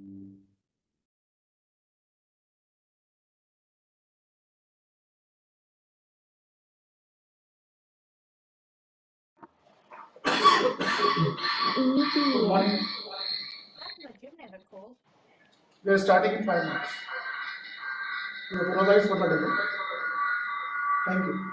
Good morning. We are starting in 5 minutes. We apologize for the delay. Thank you.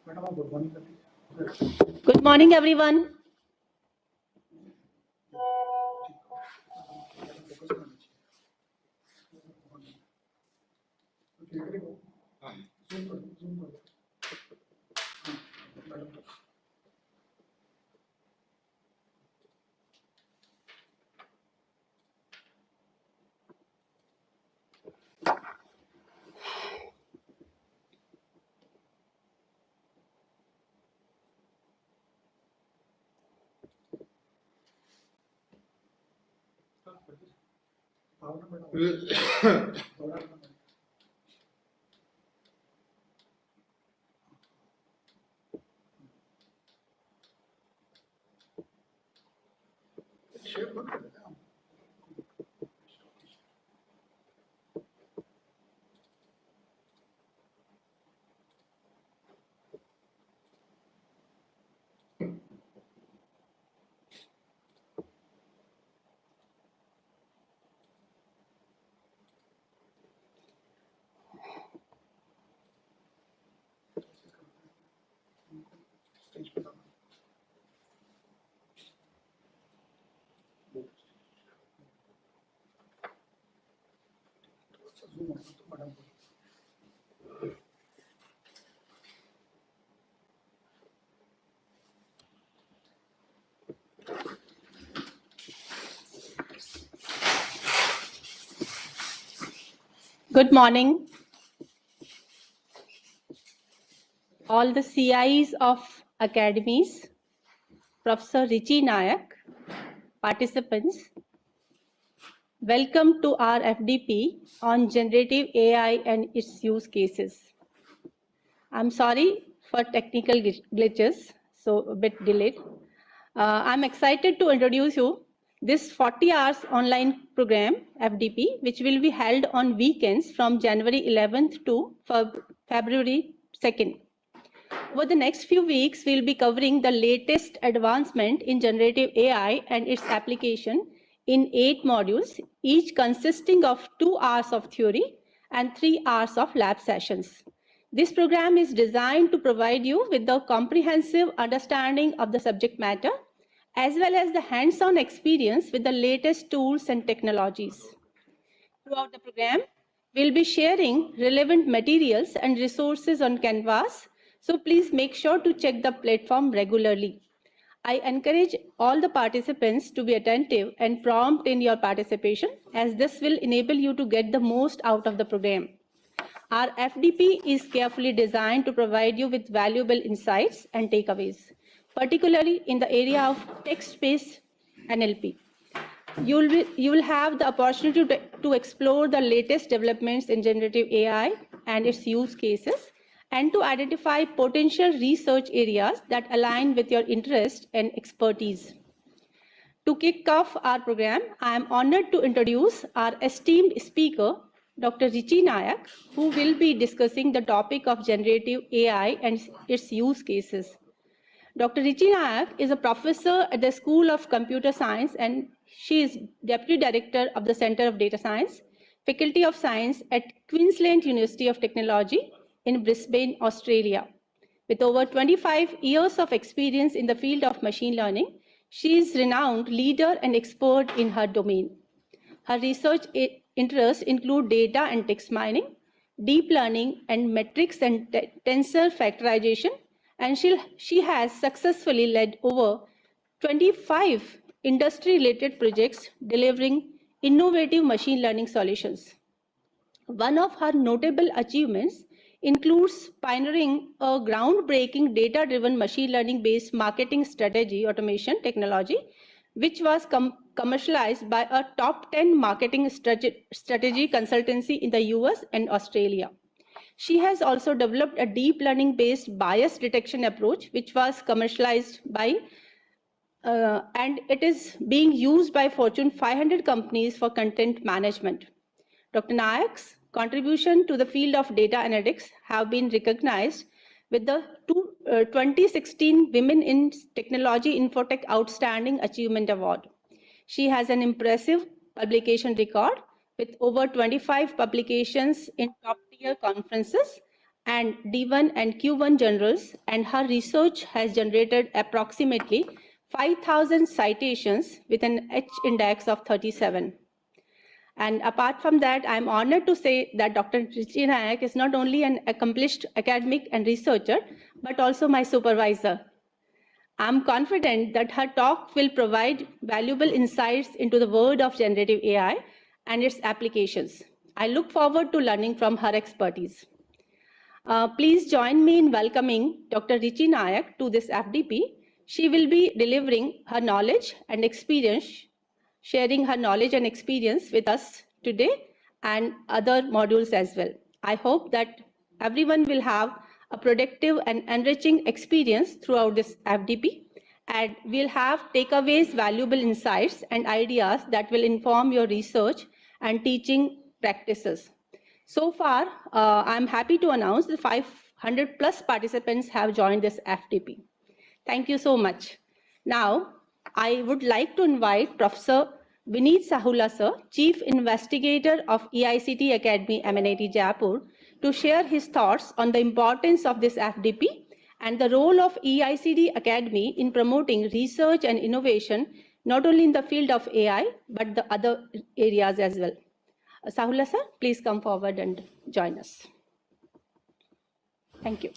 Madam, good morning. Good morning, everyone. Good morning, all the CIs of academies, Professor Richi Nayak, participants. Welcome to our FDP on generative AI and its use cases. I'm sorry for technical glitches, so a bit delayed. I'm excited to introduce you this 40 hours online program, FDP, which will be held on weekends from January 11th to February 2nd. Over the next few weeks, we'll be covering the latest advancement in generative AI and its application in 8 modules, each consisting of 2 hours of theory and 3 hours of lab sessions. This program is designed to provide you with a comprehensive understanding of the subject matter, as well as the hands-on experience with the latest tools and technologies. Throughout the program, we'll be sharing relevant materials and resources on Canvas, so please make sure to check the platform regularly. I encourage all the participants to be attentive and prompt in your participation, as this will enable you to get the most out of the program. Our FDP is carefully designed to provide you with valuable insights and takeaways, particularly in the area of text-based NLP. You will have the opportunity to explore the latest developments in generative AI and its use cases, and to identify potential research areas that align with your interest and expertise. To kick off our program, I am honored to introduce our esteemed speaker, Dr. Richi Nayak, who will be discussing the topic of generative AI and its use cases. Dr. Richi Nayak is a professor at the School of Computer Science, and she is Deputy Director of the Center of Data Science, Faculty of Science at Queensland University of Technology in Brisbane, Australia. With over 25 years of experience in the field of machine learning, she is a renowned leader and expert in her domain. Her research interests include data and text mining, deep learning, and metrics and tensor factorization, and she has successfully led over 25 industry-related projects delivering innovative machine learning solutions. One of her notable achievements includes pioneering a groundbreaking data-driven machine learning-based marketing strategy automation technology, which was commercialized by a top 10 marketing strategy consultancy in the US and Australia. She has also developed a deep learning-based bias detection approach, which was commercialized by and it is being used by Fortune 500 companies for content management. Dr. Nayak's contribution to the field of data analytics have been recognized with the 2016 Women in Technology Infotech Outstanding Achievement Award. She has an impressive publication record with over 25 publications in top-tier conferences and D1 and Q1 journals, and her research has generated approximately 5,000 citations with an H index of 37. And apart from that, I'm honored to say that Dr. Richi Nayak is not only an accomplished academic and researcher, but also my supervisor. I'm confident that her talk will provide valuable insights into the world of generative AI and its applications. I look forward to learning from her expertise. Please join me in welcoming Dr. Richi Nayak to this FDP. She will be delivering her knowledge and experience, sharing her knowledge and experience with us today and other modules as well. I hope that everyone will have a productive and enriching experience throughout this FDP, and we'll have takeaways, valuable insights and ideas that will inform your research and teaching practices. So far, I'm happy to announce that 500 plus participants have joined this FTP. Thank you so much. Now, I would like to invite Professor Vineet Sahula sir, Chief Investigator of EICT Academy, MNIT Jaipur, to share his thoughts on the importance of this FDP and the role of EICT Academy in promoting research and innovation, not only in the field of AI, but the other areas as well. Sahula sir, please come forward and join us. Thank you.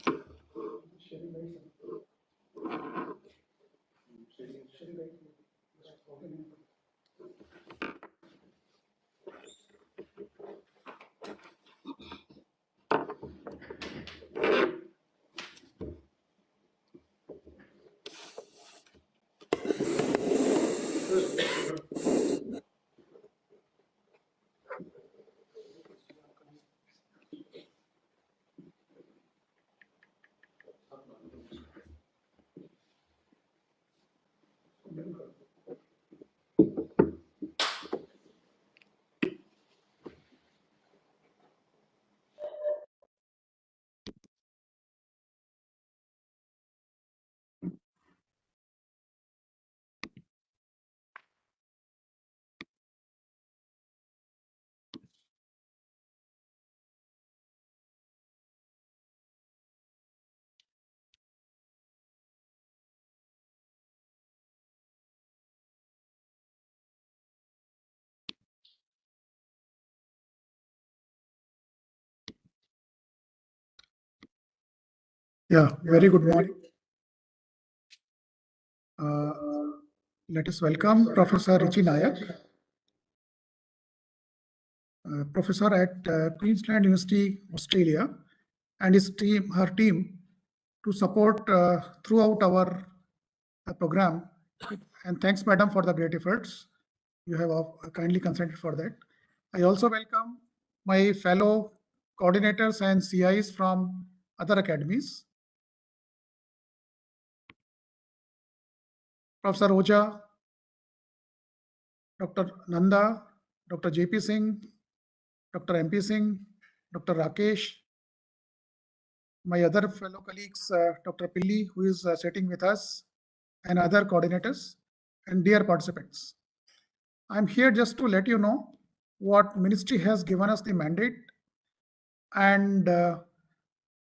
Yeah, very good morning. Let us welcome Professor Richi Nayak, professor at Queensland University, Australia, and her team to support throughout our program. And thanks, madam, for the great efforts. You have kindly consented for that. I also welcome my fellow coordinators and CIs from other academies. Professor Oja, Dr. Nanda, Dr. JP Singh, Dr. MP Singh, Dr. Rakesh, my other fellow colleagues, Dr. Pilli, who is sitting with us, and other coordinators, and dear participants. I'm here just to let you know what ministry has given us the mandate and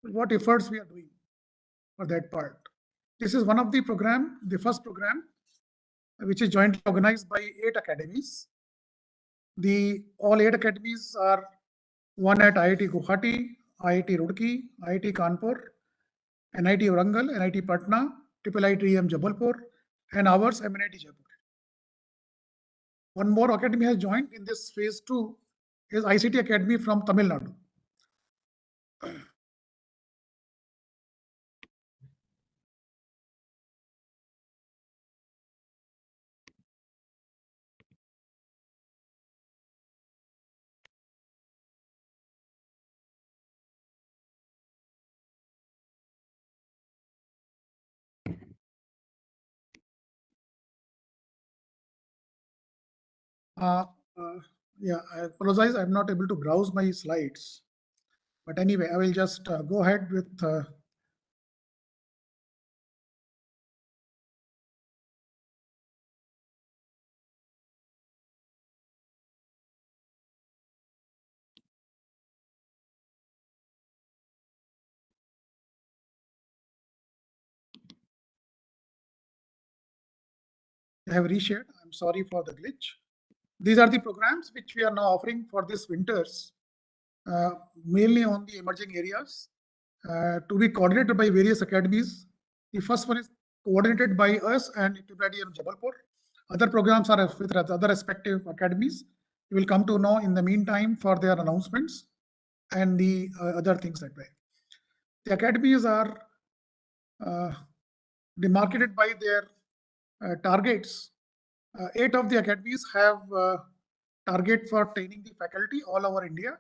what efforts we are doing for that part. This is one of the program, the first program, which is jointly organized by 8 academies. All 8 academies are one at IIT Guwahati, IIT Roorkee, IIT Kanpur, NIT Warangal, NIT Patna, IIIT Jabalpur, and ours MNIT Jaipur. One more academy has joined in this phase 2 is ICT Academy from Tamil Nadu. Yeah, I apologize, I'm not able to browse my slides. But anyway, I will just go ahead with They have reshared. I'm sorry for the glitch. These are the programs which we are now offering for this winters, mainly on the emerging areas, to be coordinated by various academies. The first one is coordinated by us and IIIT Jabalpur. Other programs are with other respective academies. You will come to know in the meantime for their announcements and the other things that way. The academies are demarcated by their targets. 8 of the academies have target for training the faculty all over India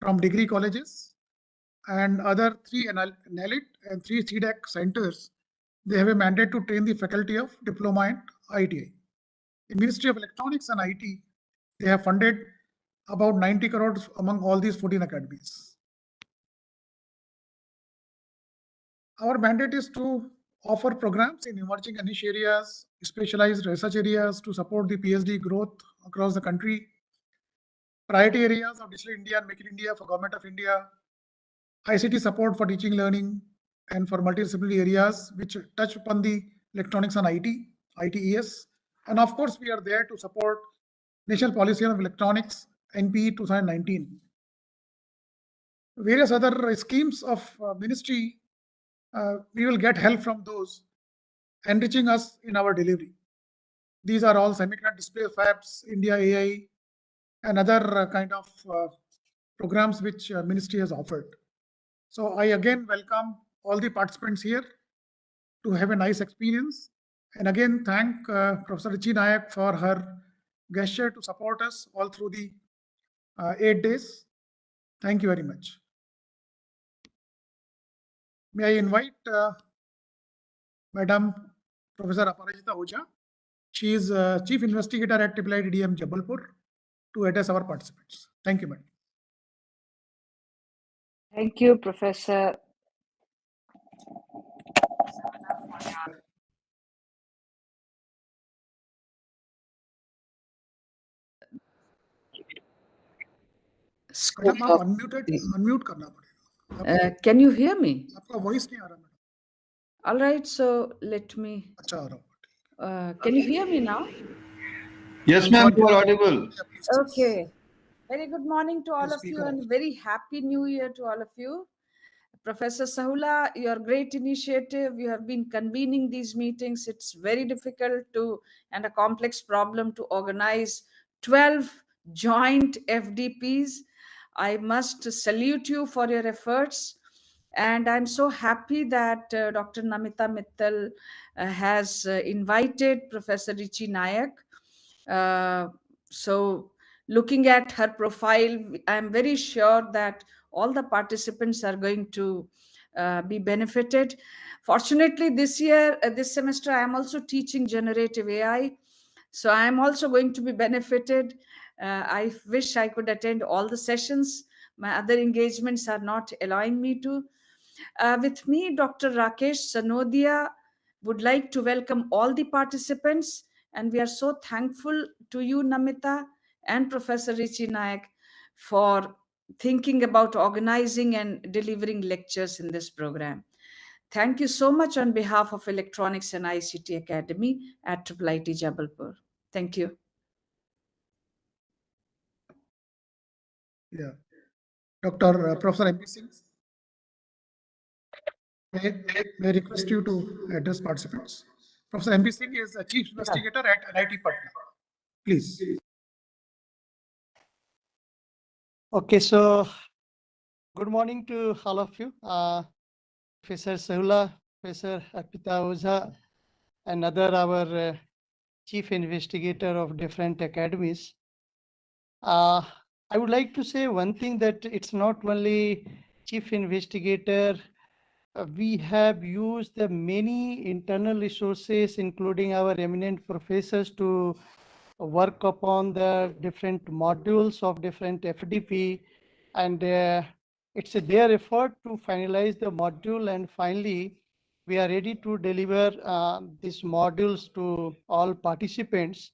from degree colleges, and other 3 NALIT and 3 CDAC centers. They have a mandate to train the faculty of diploma and ITI. The Ministry of Electronics and IT, they have funded about 90 crores among all these 14 academies. Our mandate is to offer programs in emerging niche areas, specialized research areas to support the PhD growth across the country, priority areas of Digital India and Make in India for Government of India, ICT support for teaching, learning, and for multidisciplinary areas which touch upon the electronics and IT, ITES. And of course, we are there to support National Policy of Electronics, NPE 2019. Various other schemes of ministry, we will get help from those, enriching us in our delivery. These are all semiconductor display fabs, India AI, and other kind of programs which ministry has offered. So I again welcome all the participants here to have a nice experience. And again, thank Professor Richi Nayak for her gesture to support us all through the 8 days. Thank you very much. May I invite Madam Professor Aparajita Oja. She is Chief Investigator at IIIT DM Jabalpur to address our participants. Thank you, madam. Thank you, Professor. Madam आप unmute करना पड़ेगा. Can you hear me? आपका voice नहीं आ रहा madam. All right, so let me. अच्छा आ रहा. Can you hear me now? Yes, ma'am, you are audible. Okay. Very good morning to all of you and very happy new year to all of you. Professor Sahula, your great initiative. You have been convening these meetings. It's very difficult and a complex problem to organize 12 joint FDPs. I must salute you for your efforts. And I'm so happy that Dr. Namita Mittal has invited Professor Richi Nayak. So looking at her profile, I'm very sure that all the participants are going to be benefited. Fortunately, this semester, I am also teaching generative AI. So I am also going to be benefited. I wish I could attend all the sessions. My other engagements are not allowing me to. With me, Dr. Rakesh Sanodia would like to welcome all the participants. And we are so thankful to you, Namita, and Professor Richi Nayak for thinking about organizing and delivering lectures in this program. Thank you so much on behalf of Electronics and ICT Academy at IIIT Jabalpur. Thank you. Yeah. Dr. Professor MP Singh, may I request you to address participants. Professor MP Singh is a Chief Investigator at NIT Patna. Please. Okay, so good morning to all of you. Professor Sahula, Professor Arpita Oza, and our Chief Investigator of different academies. I would like to say one thing, that it's not only Chief Investigator. We have used the many internal resources, including our eminent professors, to work upon the different modules of different FDP, and it's their effort to finalize the module, and finally we are ready to deliver these modules to all participants.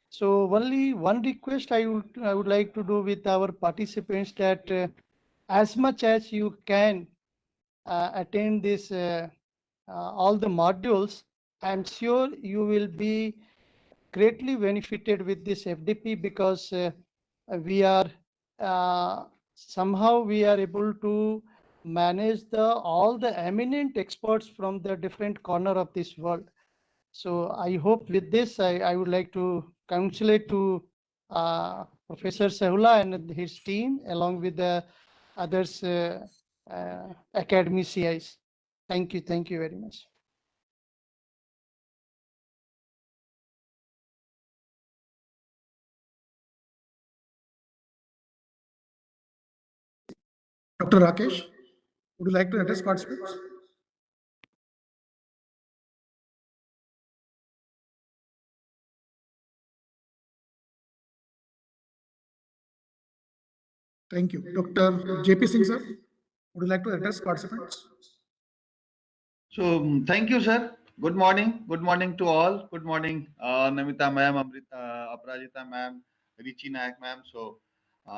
So only one request I would like to do with our participants, that as much as you can attend this all the modules. I'm sure you will be greatly benefited with this FDP because we are somehow we are able to manage all the eminent experts from the different corner of this world. So I hope with this, I would like to congratulate to Professor Sahula and his team along with the others Academy CIs. Thank you very much. Dr. Rakesh, would you like to address participants? Thank you. Dr. JP Singh, sir, would you like to address participants? So thank you, sir. Good morning. Good morning to all. Good morning, Namita ma'am, Amrita, Aparajita ma'am, Richi Nayak ma'am. So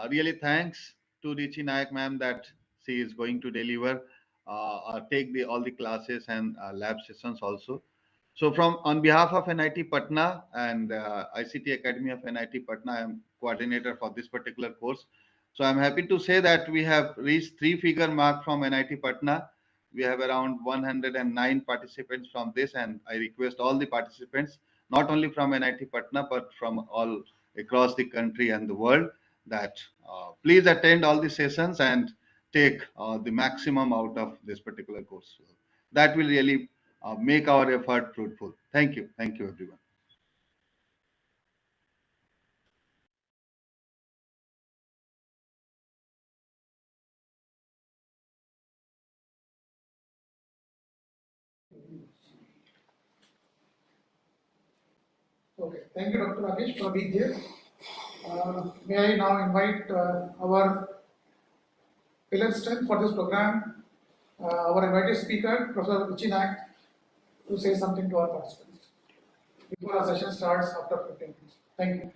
really thanks to Richi Nayak ma'am that she is going to deliver, take all the classes and lab sessions also. So from on behalf of NIT Patna and ICT Academy of NIT Patna, I am coordinator for this particular course. So I'm happy to say that we have reached 3-figure mark from NIT Patna. We have around 109 participants from this, and I request all the participants, not only from NIT Patna, but from all across the country and the world, that please attend all the sessions and take the maximum out of this particular course. That will really make our effort fruitful. Thank you. Thank you, everyone. Okay, thank you, Dr. Rakesh, for being here. May I now invite our pillar strength for this program, our invited speaker, Professor Richi Nayak, to say something to our participants before our session starts after 15 minutes. Thank you.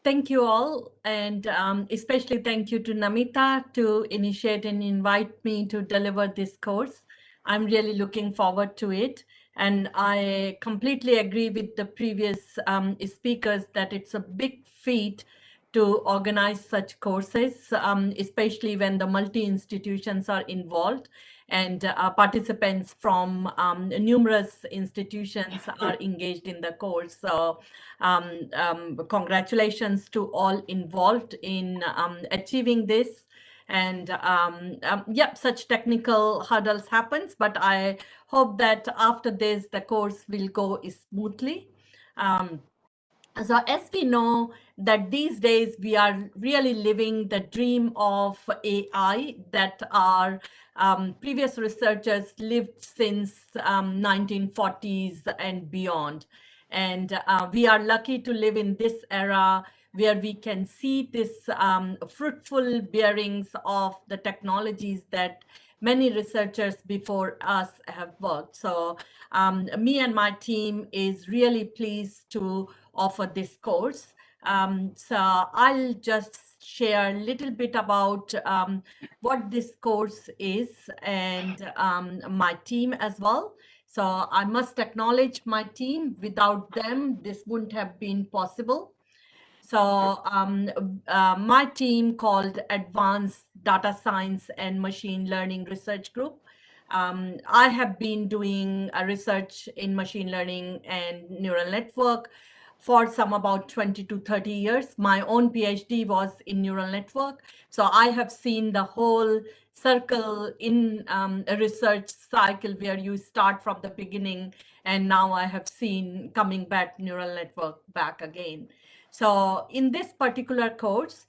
Thank you all, and especially thank you to Namita to initiate and invite me to deliver this course. I'm really looking forward to it. And I completely agree with the previous speakers that it's a big feat to organize such courses, especially when the multi-institutions are involved and participants from numerous institutions are engaged in the course. So congratulations to all involved in achieving this. And yep, such technical hurdles happens, but I hope that after this, the course will go smoothly. So as we know that these days we are really living the dream of AI that our previous researchers lived since 1940s and beyond. And we are lucky to live in this era where we can see this fruitful bearings of the technologies that many researchers before us have worked. So me and my team is really pleased to offer this course. So I'll just share a little bit about what this course is and my team as well. So I must acknowledge my team. Without them, this wouldn't have been possible. So my team called Advanced Data Science and Machine Learning Research Group. I have been doing research in machine learning and neural network for some about 20 to 30 years. My own PhD was in neural network. So I have seen the whole circle in a research cycle where you start from the beginning, and now I have seen coming back neural network back again. So in this particular course,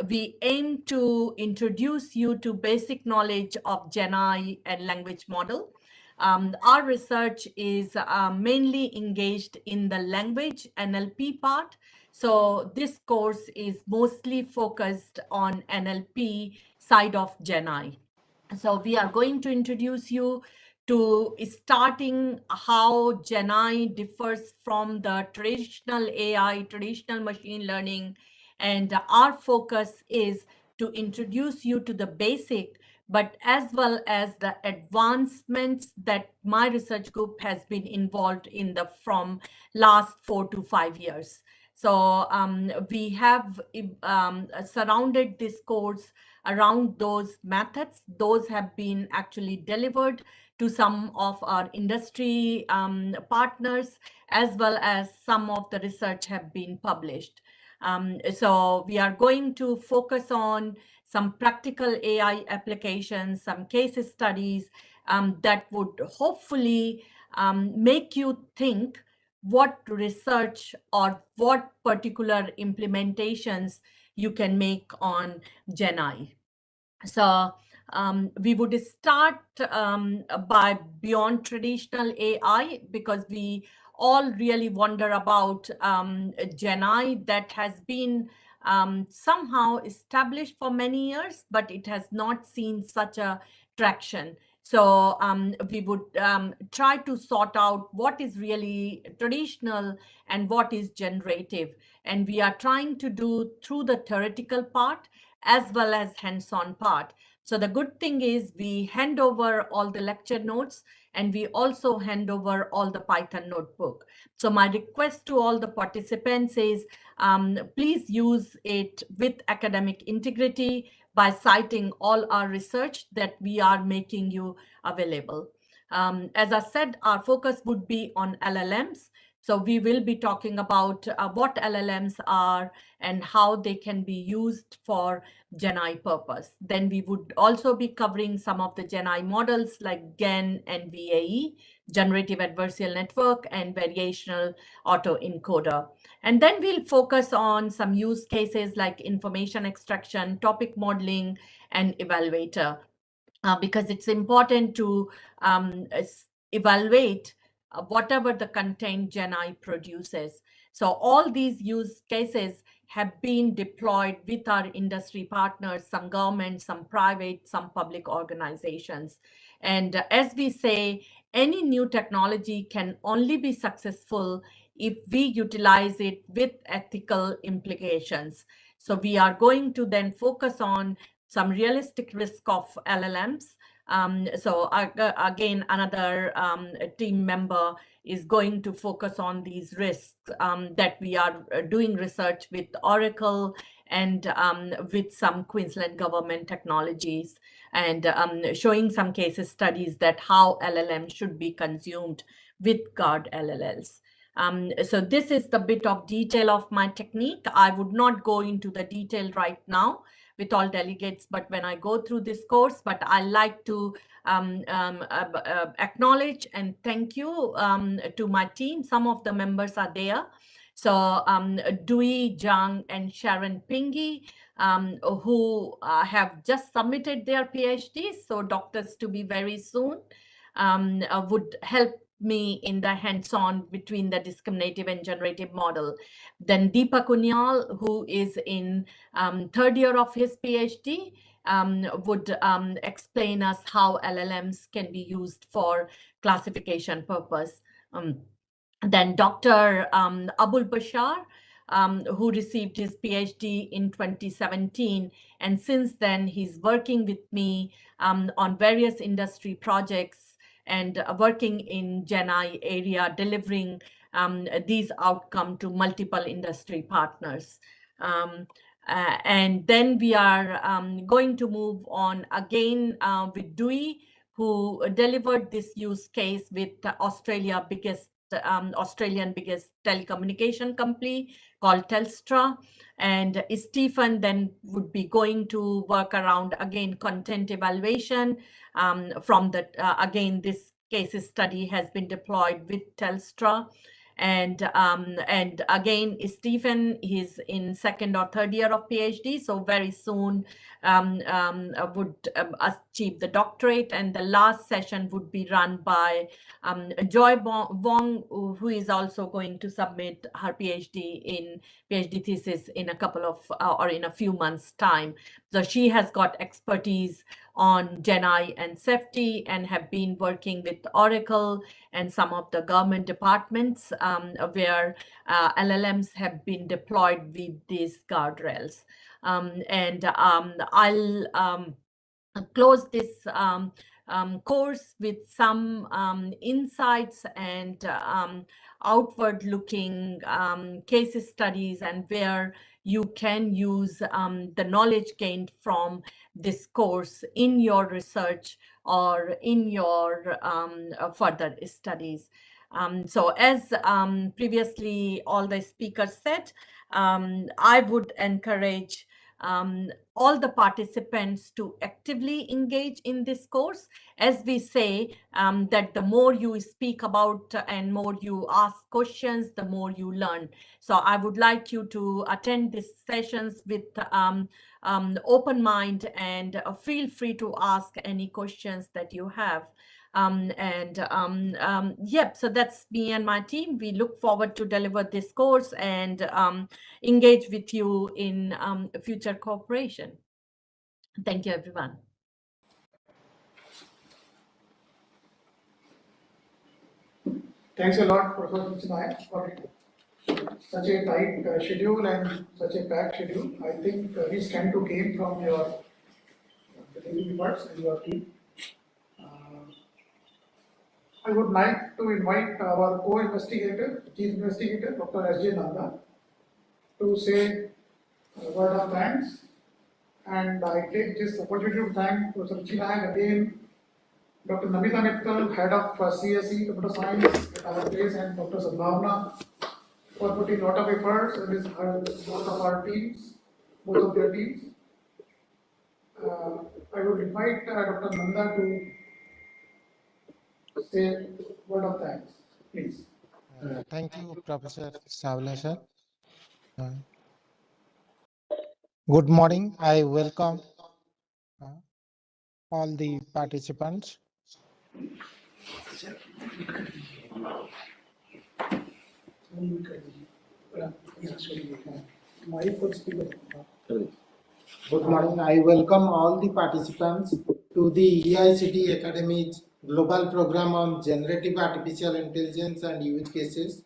we aim to introduce you to basic knowledge of GenAI and language model. Our research is mainly engaged in the language NLP part. So this course is mostly focused on NLP side of GenAI. So we are going to introduce you to starting how GenAI differs from the traditional AI, traditional machine learning. And our focus is to introduce you to the basic but as well as the advancements that my research group has been involved in from last 4 to 5 years. So we have surrounded this course around those methods. Those have been actually delivered to some of our industry partners, as well as some of the research have been published. So we are going to focus on some practical AI applications, some case studies that would hopefully make you think what research or what particular implementations you can make on GenAI. So we would start by beyond traditional AI, because we all really wonder about GenAI that has been somehow established for many years, but it has not seen such a traction. So we would try to sort out what is really traditional and what is generative. And we are trying to do through the theoretical part as well as hands-on part. So the good thing is we hand over all the lecture notes, and we also hand over all the Python notebook. So my request to all the participants is please use it with academic integrity by citing all our research that we are making you available. As I said, our focus would be on LLMs. So we will be talking about what LLMs are and how they can be used for GenAI purpose. Then we would also be covering some of the GenAI models like GAN and VAE, Generative Adversarial Network, and Variational Autoencoder. And then we'll focus on some use cases like information extraction, topic modeling, and evaluator, because it's important to evaluate whatever the content GenAI produces. So all these use cases have been deployed with our industry partners, some government, some private, some public organizations. And as we say, any new technology can only be successful if we utilize it with ethical implications. So we are going to then focus on some realistic risk of LLMs. So again, another team member is going to focus on these risks that we are doing research with Oracle and with some Queensland government technologies, and showing some cases studies that how LLM should be consumed with guard LLLs. So this is the bit of detail of my technique. I would not go into the detail right now with all delegates, but when I go through this course, but I like to acknowledge and thank you to my team. Some of the members are there. So Dewey, Zhang, and Sharon Pingy, who have just submitted their PhDs, so doctors to be very soon, would help me in the hands-on between the discriminative and generative model. Then Deepak Unyal, who is in third year of his PhD, would explain us how LLMs can be used for classification purpose. Then Dr. Abul Bashar, who received his PhD in 2017. And since then, he's working with me on various industry projects and working in GenAI area, delivering these outcomes to multiple industry partners. And then we are going to move on again with Dewey, who delivered this use case with Australian biggest telecommunication company called Telstra. And Stephen then would be going to work around, again, content evaluation from the, again, this case study has been deployed with Telstra. And again, Stephen, he's in second or third year of PhD, so very soon would achieve the doctorate. And the last session would be run by Joy Wong, who is also going to submit her PhD thesis in a couple of or in a few months' time. So she has got expertise on GenAI and safety and have been working with Oracle and some of the government departments where LLMs have been deployed with these guardrails. And I'll close this course with some insights and outward-looking case studies, and where you can use the knowledge gained from this course in your research or in your further studies. So as previously all the speakers said, I would encourage all the participants to actively engage in this course. As we say, that the more you speak about and more you ask questions, the more you learn. So I would like you to attend these sessions with open mind, and feel free to ask any questions that you have. Yep, so that's me and my team. We look forward to deliver this course and engage with you in future cooperation. Thank you, everyone. Thanks a lot, Professor Nayak, for such a tight schedule and such a packed schedule. I think we stand to gain from your delivery parts and your team. I would like to invite our co-investigator, chief investigator, Dr. S.J. Nanda, to say a word of thanks. And I take this opportunity to thank Professor Nayak again, Dr. Namita Mittal, head of CSE, Computer Science at our place, and Dr. Sadbhavna for putting a lot of efforts and both of our teams, both of their teams. I would invite Dr. Nanda to say a word of thanks, please. Thank you, Professor Savla sir. Good morning. I welcome all the participants. Good morning. I welcome all the participants to the EICT Academy's Global Program on Generative Artificial Intelligence and Use Cases.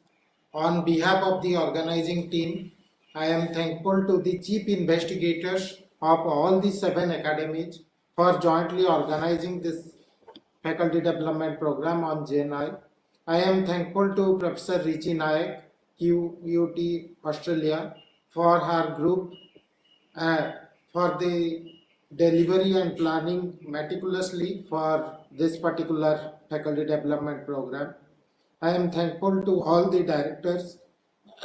On behalf of the organizing team, I am thankful to the chief investigators of all the 7 academies for jointly organizing this faculty development program on GenAI. I am thankful to Professor Richi Nayak, QUT Australia, for her group for the delivery and planning meticulously for this particular faculty development program. I am thankful to all the directors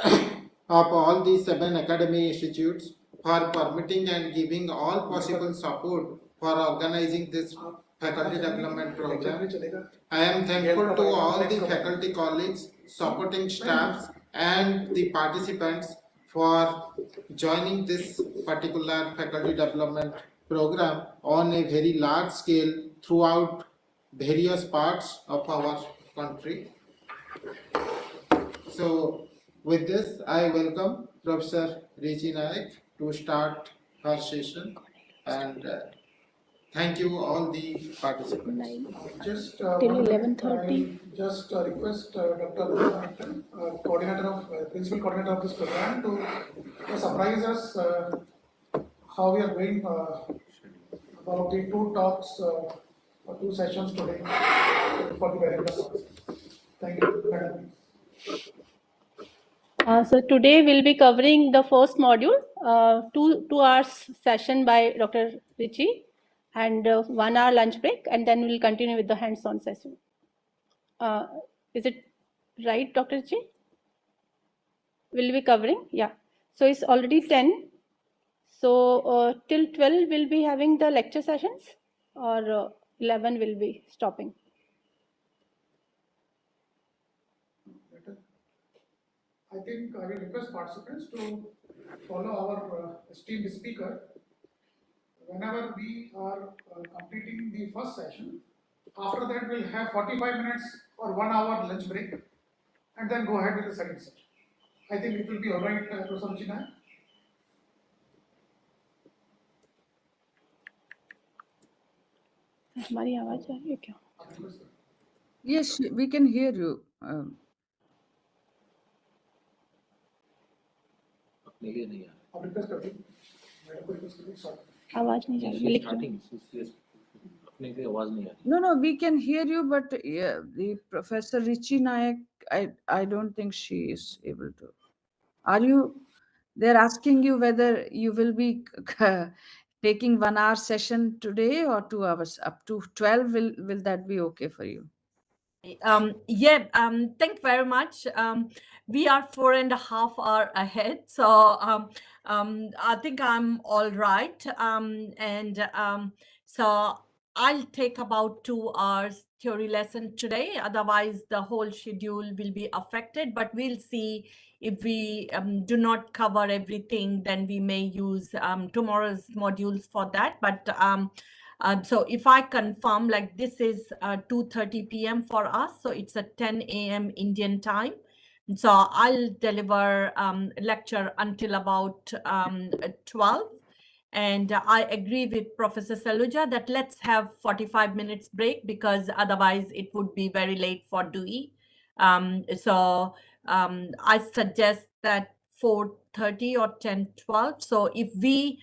of all the 7 academy institutes for permitting and giving all possible support for organizing this faculty development program. I am thankful to all the faculty colleagues, supporting staffs, and the participants for joining this particular faculty development program on a very large scale throughout various parts of our country. So with this, I welcome Professor Richi Nayak to start her session, and thank you all the participants. Just Till 11:30. Just request Dr. Principal Coordinator of this program to surprise us how we are going about the 2 talks or 2 sessions today for the various. Thank you, Madam. So today we'll be covering the first module, 2 hours session by Dr. Richi, and 1 hour lunch break, and then we'll continue with the hands-on session. Is it right, Dr. Richi? We'll be covering, yeah. So it's already 10. So till 12 we'll be having the lecture sessions, or 11 will be stopping. I think I will request participants to follow our esteemed speaker. Whenever we are completing the first session, after that we'll have 45 minutes or 1 hour lunch break, and then go ahead with the second session. I think it will be all right, Professor China. हमारी आवाज आ रही है क्या? Yes, we can hear you. आवाज नहीं जा रही, मैं लिख रही हूँ. No, we can hear you, but the Professor Richi Nayak, I don't think she is able to. Are you? They're asking you whether you will be taking 1 hour session today or 2 hours up to 12. Will that be okay for you? Thank you very much. We are 4.5 hours ahead, so I think I'm all right. So I'll take about 2 hours theory lesson today. Otherwise, the whole schedule will be affected. But we'll see if we do not cover everything, then we may use tomorrow's modules for that. But so if I confirm, like this is 2:30 p.m. for us, so it's at 10 a.m. Indian time. So I'll deliver lecture until about 12. And I agree with Professor Saluja that let's have 45 minutes break, because otherwise it would be very late for Dewey. So I suggest that 4:30 or 10:12. So if we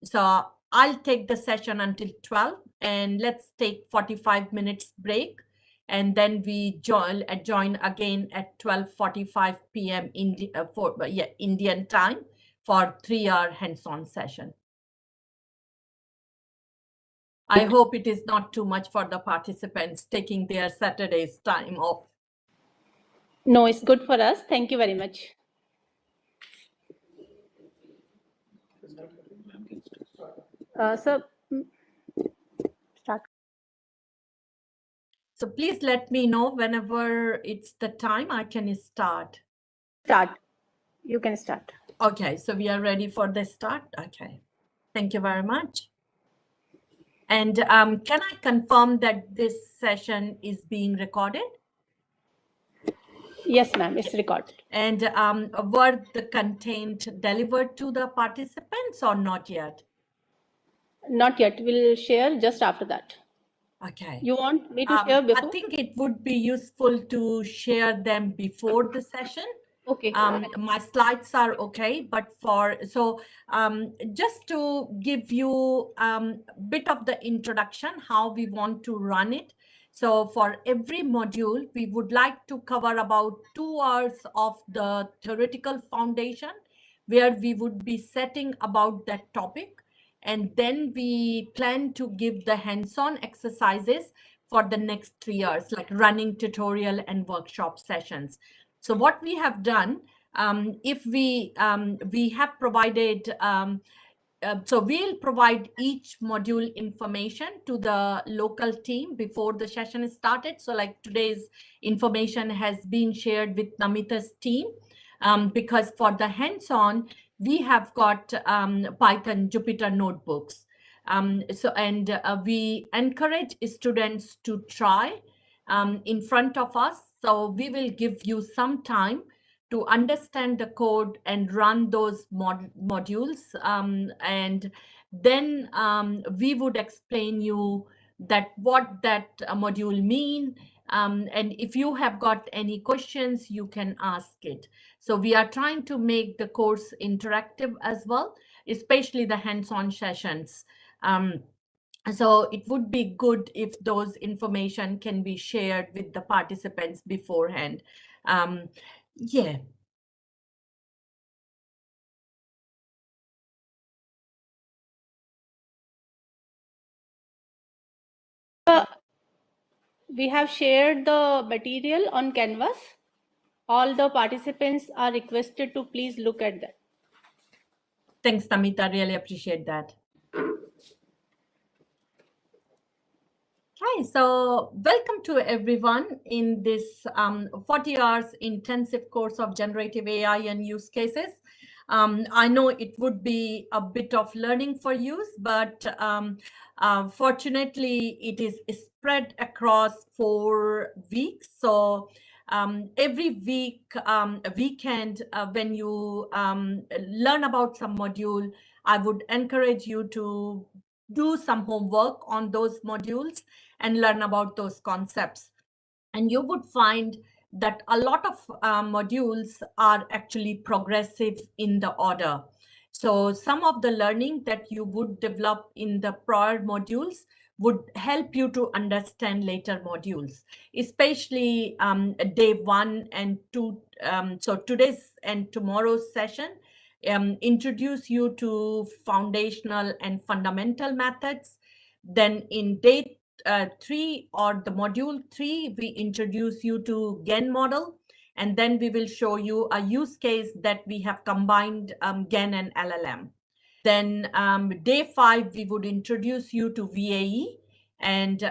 so I'll take the session until 12, and let's take 45 minutes break, and then we join again at 12:45 p.m. Indian time for 3-hour hands-on session. I hope it is not too much for the participants taking their Saturday's time off. No, it's good for us. Thank you very much. So, start. So please let me know whenever it's the time I can start. Start. You can start. Okay, so we are ready for the start. Okay, thank you very much. And can I confirm that this session is being recorded? Yes, ma'am, it's recorded. And were the content delivered to the participants or not yet? Not yet. We'll share just after that. Okay. You want me to share before? I think it would be useful to share them before the session. Okay. My slides are okay, but just to give you a bit of the introduction, how we want to run it. So for every module, we would like to cover about 2 hours of the theoretical foundation, where we would be setting about that topic. And then we plan to give the hands-on exercises for the next 3 years, like running tutorial and workshop sessions. So what we have done, if we have provided, so we'll provide each module information to the local team before the session is started. So like today's information has been shared with Namita's team, because for the hands-on, we have got Python Jupyter notebooks. We encourage students to try in front of us. So we will give you some time to understand the code and run those modules. And then we would explain you that what that module mean. And if you have got any questions, you can ask it. So we are trying to make the course interactive as well, especially the hands-on sessions. So it would be good if those information can be shared with the participants beforehand. Yeah. We have shared the material on Canvas. All the participants are requested to please look at that. Thanks, Namita. Really appreciate that. Hi, so welcome to everyone in this 40 hours intensive course of generative AI and use cases. I know it would be a bit of learning for you, but fortunately it is spread across 4 weeks. So every week, weekend, when you learn about some module, I would encourage you to do some homework on those modules and learn about those concepts. And you would find that a lot of modules are actually progressive in the order. So some of the learning that you would develop in the prior modules would help you to understand later modules, especially day 1 and 2. So today's and tomorrow's session introduce you to foundational and fundamental methods. Then in day 3 or the module 3, we introduce you to GAN model. And then we will show you a use case that we have combined GAN and LLM. Then day 5, we would introduce you to VAE and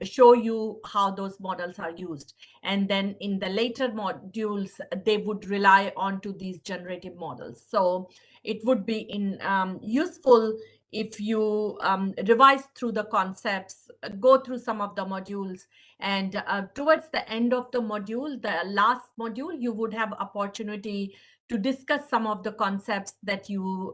show you how those models are used. And then in the later modules, they would rely on to these generative models. So it would be useful if you revise through the concepts, go through some of the modules, and towards the end of the module, the last module, you would have opportunity to discuss some of the concepts that you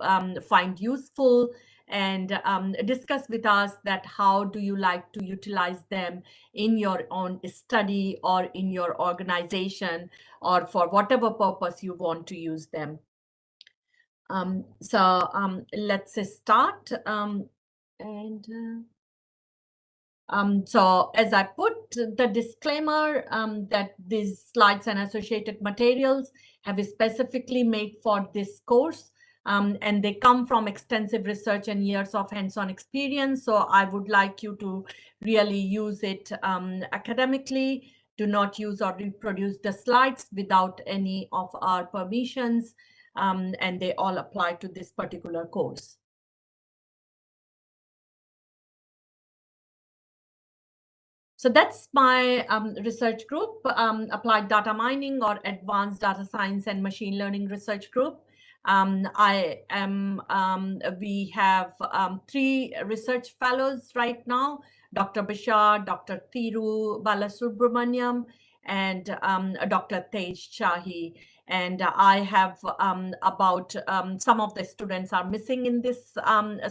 find useful, and discuss with us that how do you like to utilize them in your own study or in your organization or for whatever purpose you want to use them. Let's start. So as I put the disclaimer that these slides and associated materials have specifically made for this course, and they come from extensive research and years of hands-on experience. So I would like you to really use it academically. Do not use or reproduce the slides without any of our permissions, and they all apply to this particular course. So that's my research group, Applied Data Mining or Advanced Data Science and Machine Learning Research Group. We have 3 research fellows right now, Dr. Bashar, Dr. Thiru Balasubramaniam, and Dr. Tej Shahi. And I have about some of the students are missing in this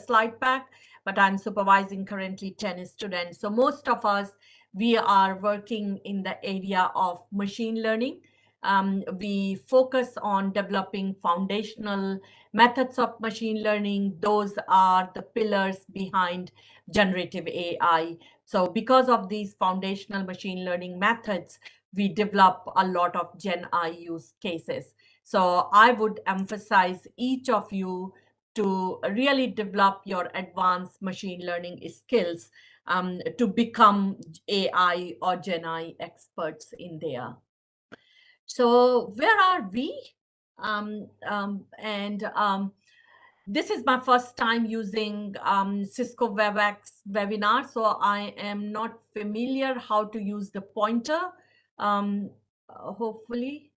slide pack, but I'm supervising currently 10 students. So most of us, we are working in the area of machine learning. We focus on developing foundational methods of machine learning. Those are the pillars behind generative AI. So because of these foundational machine learning methods, we develop a lot of Gen AI use cases. So I would emphasize each of you to really develop your advanced machine learning skills to become AI or Gen AI experts in there. So where are we? This is my first time using Cisco WebEx webinar, so I am not familiar how to use the pointer. Hopefully,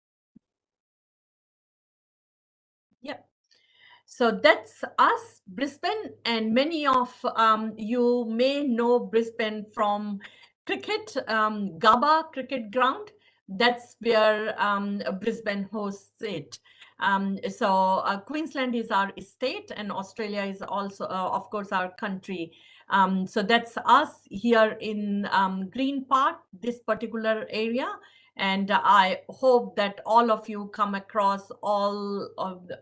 yeah. So that's us, Brisbane, and many of you may know Brisbane from cricket, Gabba Cricket Ground. That's where Brisbane hosts it. Queensland is our state, and Australia is also, of course, our country. So that's us here in Green Park, this particular area. And I hope that all of you come across all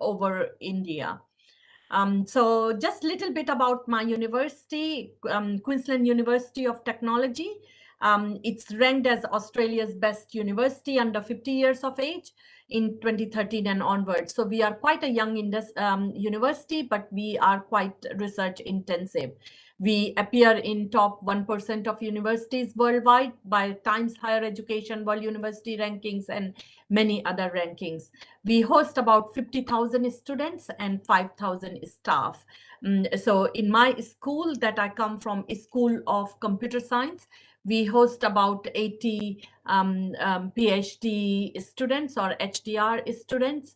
over India. So just a little bit about my university, Queensland University of Technology. It's ranked as Australia's best university under 50 years of age in 2013 and onwards. So we are quite a young university, but we are quite research intensive. We appear in top 1% of universities worldwide by Times Higher Education World University Rankings and many other rankings. We host about 50,000 students and 5,000 staff. So in my school that I come from, School of Computer Science, we host about 80 PhD students or HDR students.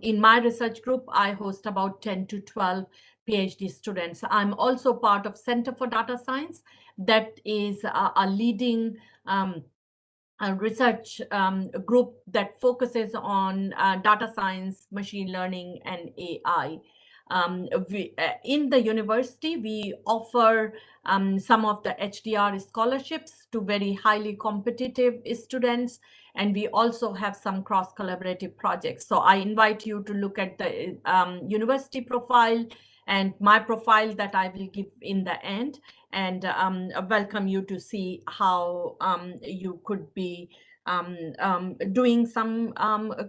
In my research group, I host about 10 to 12 PhD students. I'm also part of Center for Data Science. That is a leading a research group that focuses on data science, machine learning, and AI. In the university, we offer some of the HDR scholarships to very highly competitive students, and we also have some cross-collaborative projects. So I invite you to look at the university profile and my profile that I will give in the end, and welcome you to see how you could be doing some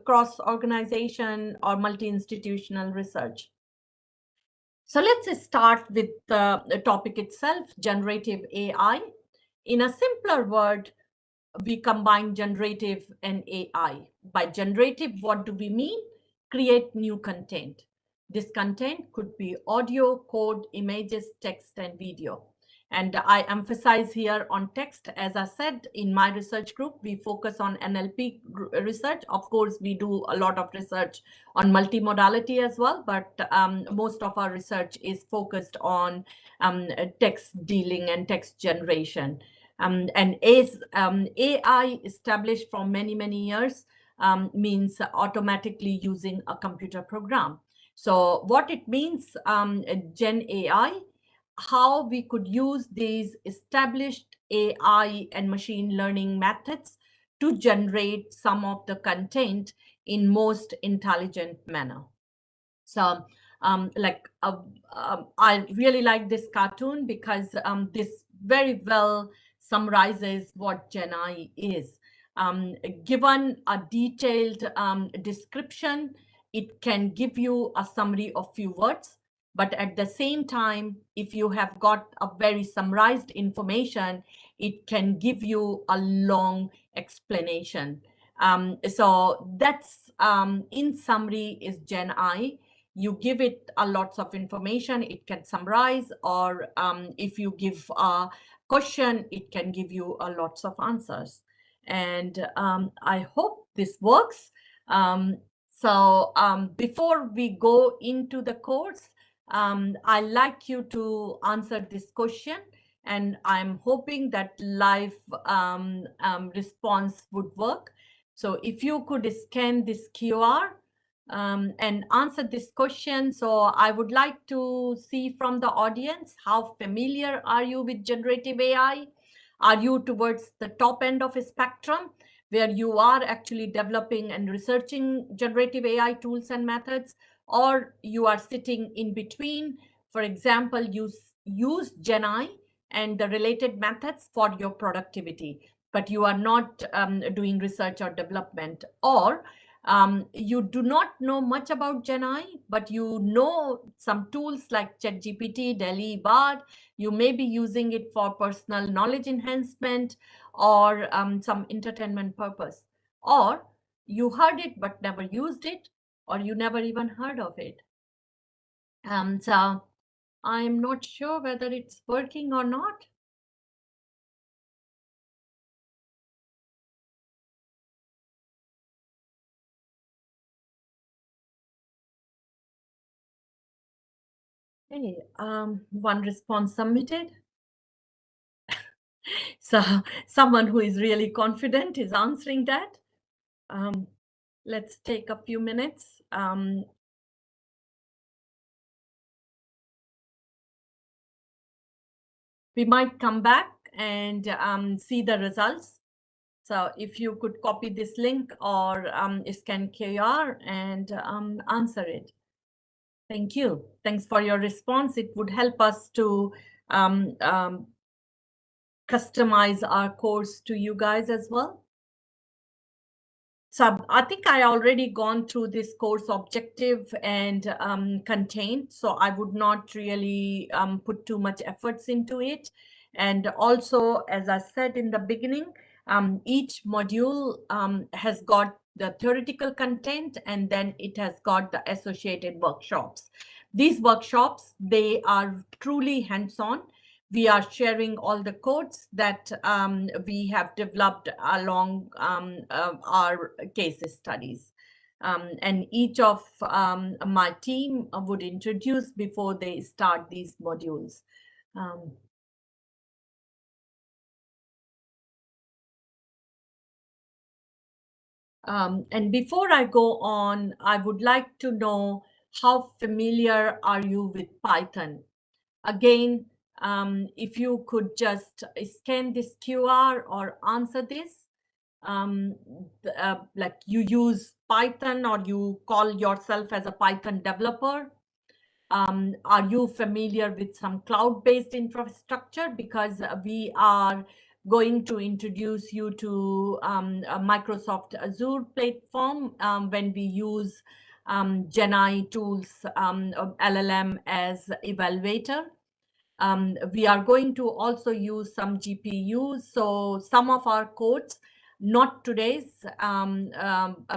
cross-organization or multi-institutional research. So let's start with the topic itself, generative AI. In a simpler word, we combine generative and AI. By generative, what do we mean? Create new content. This content could be audio, code, images, text, and video. And I emphasize here on text. As I said, in my research group, we focus on NLP research. Of course, we do a lot of research on multimodality as well, but most of our research is focused on text dealing and text generation. And as AI established for many, many years means automatically using a computer program. So what it means, Gen AI, how we could use these established AI and machine learning methods to generate some of the content in most intelligent manner. So I really like this cartoon because this very well summarizes what Gen AI is. Given a detailed description, it can give you a summary of few words. But at the same time, if you have got a very summarized information, it can give you a long explanation. So that's, in summary, is Gen AI. You give it a lots of information, it can summarize, or if you give a question, it can give you a lots of answers. And I hope this works. Before we go into the course, I'd like you to answer this question, and I'm hoping that live response would work. So if you could scan this QR and answer this question. So I would like to see from the audience, how familiar are you with generative AI? Are you towards the top end of a spectrum, where you are actually developing and researching generative AI tools and methods, or you are sitting in between? For example, you use Gen AI and the related methods for your productivity, but you are not doing research or development, or you do not know much about Gen AI, but you know some tools like ChatGPT, Delhi, Bard. You may be using it for personal knowledge enhancement or some entertainment purpose. Or you heard it but never used it, or you never even heard of it. So I'm not sure whether it's working or not. Hey, one response submitted. So someone who is really confident is answering that. Let's take a few minutes. We might come back and see the results. So if you could copy this link or scan QR and answer it. Thank you. Thanks for your response. It would help us to customize our course to you guys as well. So I think I already gone through this course objective and content, so I would not really put too much efforts into it. And also, as I said in the beginning, each module has got the theoretical content, and then it has got the associated workshops. These workshops, they are truly hands-on. We are sharing all the codes that we have developed along our case studies. And each of my team would introduce before they start these modules. And before I go on, I would like to know, how familiar are you with Python? Again, if you could just scan this QR or answer this, like you use Python or you call yourself as a Python developer. are you familiar with some cloud-based infrastructure? Because we are going to introduce you to a Microsoft Azure platform when we use GenAI tools, LLM as evaluator. We are going to also use some GPUs. So some of our codes, not today's,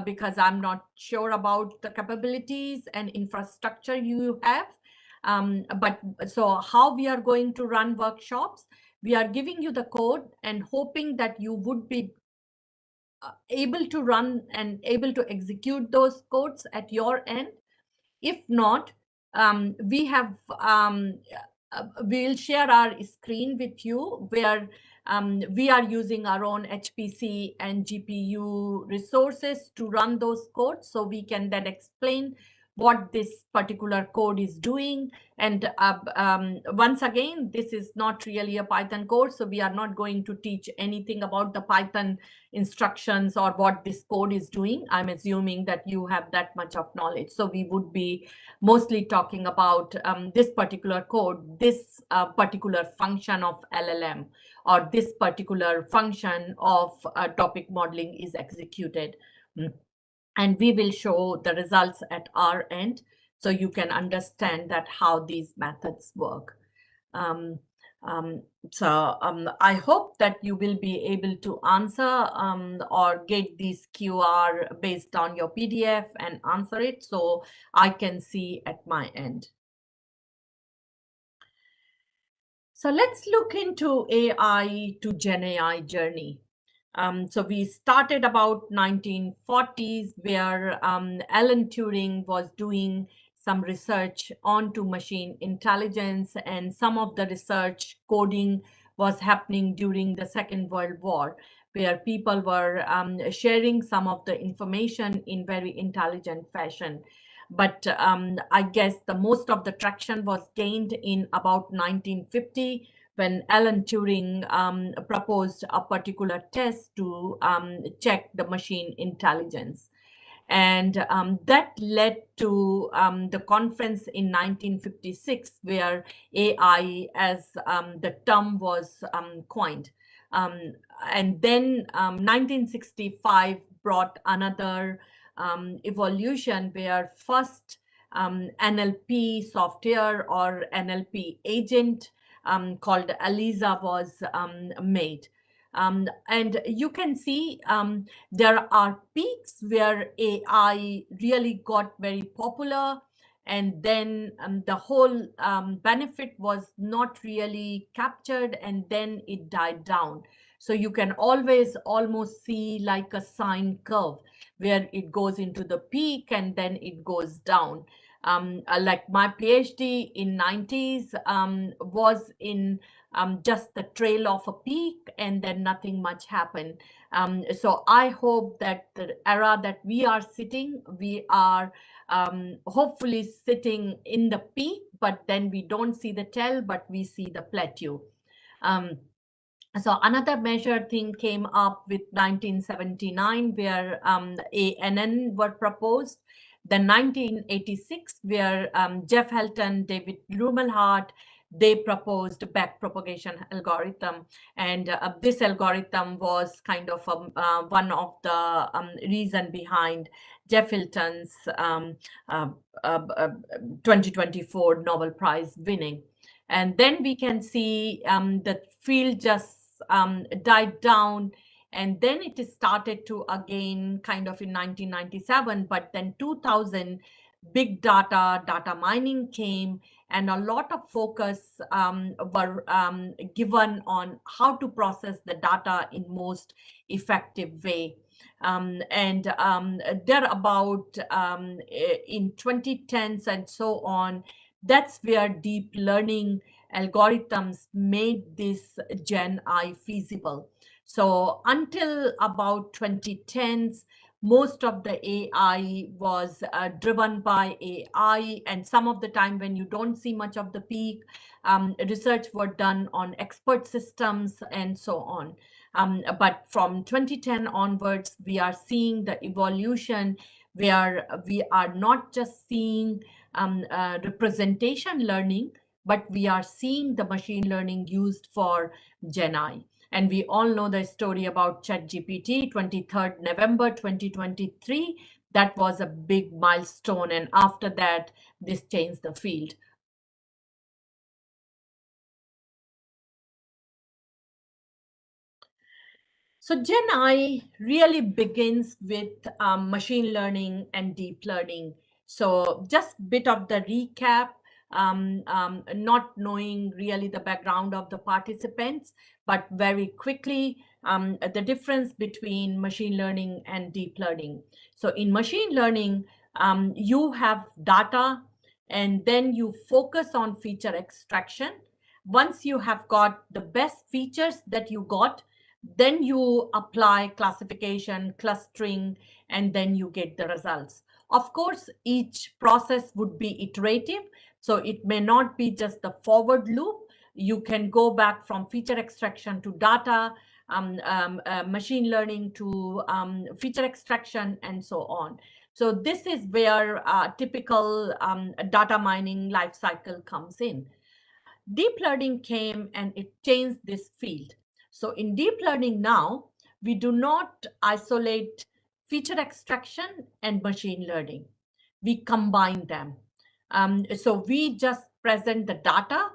because I'm not sure about the capabilities and infrastructure you have. But so how we are going to run workshops, we are giving you the code and hoping that you would be able to run and able to execute those codes at your end. If not, we'll share our screen with you where we are using our own HPC and GPU resources to run those codes, so we can then explain what this particular code is doing. And once again, this is not really a Python course, so we are not going to teach anything about the Python instructions or what this code is doing. I'm assuming that you have that much of knowledge. So we would be mostly talking about this particular code, this particular function of LLM, or this particular function of topic modeling is executed. And we will show the results at our end, so you can understand that how these methods work. I hope that you will be able to answer or get these QR based on your PDF and answer it, so I can see at my end. So let's look into AI to Gen AI journey. So we started about 1940s, where Alan Turing was doing some research onto machine intelligence, and some of the research coding was happening during the Second World War, where people were sharing some of the information in very intelligent fashion. But I guess the most of the traction was gained in about 1950, when Alan Turing proposed a particular test to check the machine intelligence. And that led to the conference in 1956, where AI as the term was coined. And then 1965 brought another evolution, where first NLP software or NLP agent called Eliza was made. And you can see there are peaks where AI really got very popular, and then the whole benefit was not really captured, and then it died down. So you can always almost see like a sine curve, where it goes into the peak and then it goes down. Like my PhD in 90s was in just the trail of a peak, and then nothing much happened. So I hope that the era that we are sitting, we are hopefully sitting in the peak, but then we don't see the tail, but we see the plateau. So another measure thing came up with 1979, where ANN were proposed. Then 1986, where Jeff Helton, David Rumelhart, they proposed backpropagation algorithm. And this algorithm was kind of one of the reason behind Jeff Helton's 2024 Nobel Prize winning. And then we can see the field just died down, and then it started to again kind of in 1997, but then 2000 big data mining came, and a lot of focus were given on how to process the data in most effective way. And there about in 2010s and so on, that's where deep learning algorithms made this Gen AI feasible. So until about 2010s, most of the AI was driven by AI, and some of the time when you don't see much of the peak, research were done on expert systems and so on. But from 2010 onwards, we are seeing the evolution where we are not just seeing representation learning, but we are seeing the machine learning used for Gen AI. And we all know the story about ChatGPT, 23rd November 2023. That was a big milestone. And after that, this changed the field. So Gen AI really begins with machine learning and deep learning. So just a bit of the recap, not knowing really the background of the participants, but very quickly, the difference between machine learning and deep learning. So in machine learning, you have data, and then you focus on feature extraction. Once you have got the best features that you got, then you apply classification, clustering, and then you get the results. Of course, each process would be iterative, so it may not be just the forward loop. You can go back from feature extraction to data, machine learning to feature extraction, and so on. So this is where typical data mining lifecycle comes in. Deep learning came and it changed this field. So in deep learning now, we do not isolate feature extraction and machine learning. We combine them. So we just present the data,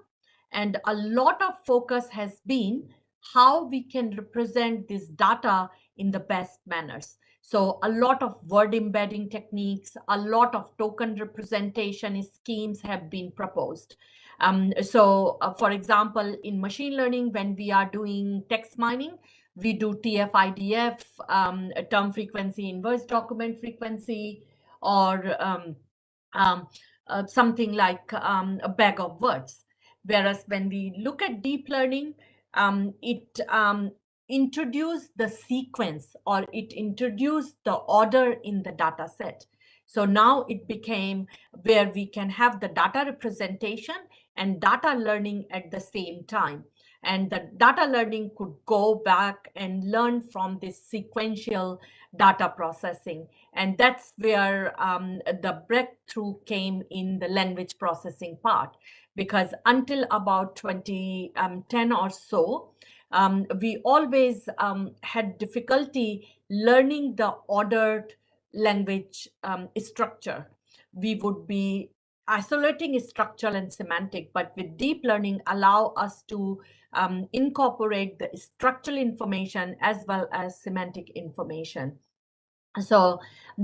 and a lot of focus has been how we can represent this data in the best manners. So a lot of word embedding techniques, a lot of token representation schemes have been proposed. For example, in machine learning, when we are doing text mining, we do TF-IDF, term frequency, inverse document frequency, or something like a bag of words. Whereas when we look at deep learning, it introduced the sequence, or it introduced the order in the data set. So now it became where we can have the data representation and data learning at the same time. And the data learning could go back and learn from this sequential data processing. And that's where the breakthrough came in the language processing part. Because until about 2010 or so, we always had difficulty learning the ordered language structure. We would be isolating structural and semantic, but with deep learning allow us to incorporate the structural information as well as semantic information. So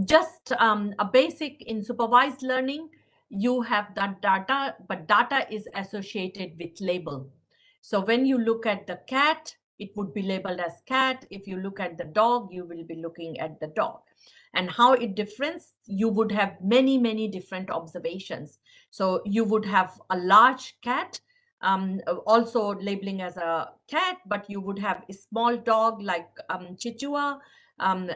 just a basic in supervised learning, you have that data, but data is associated with label. So when you look at the cat, it would be labeled as cat. If you look at the dog, you will be looking at the dog. And how it differs, you would have many, many different observations. So you would have a large cat, also labeling as a cat, but you would have a small dog like Chihuahua,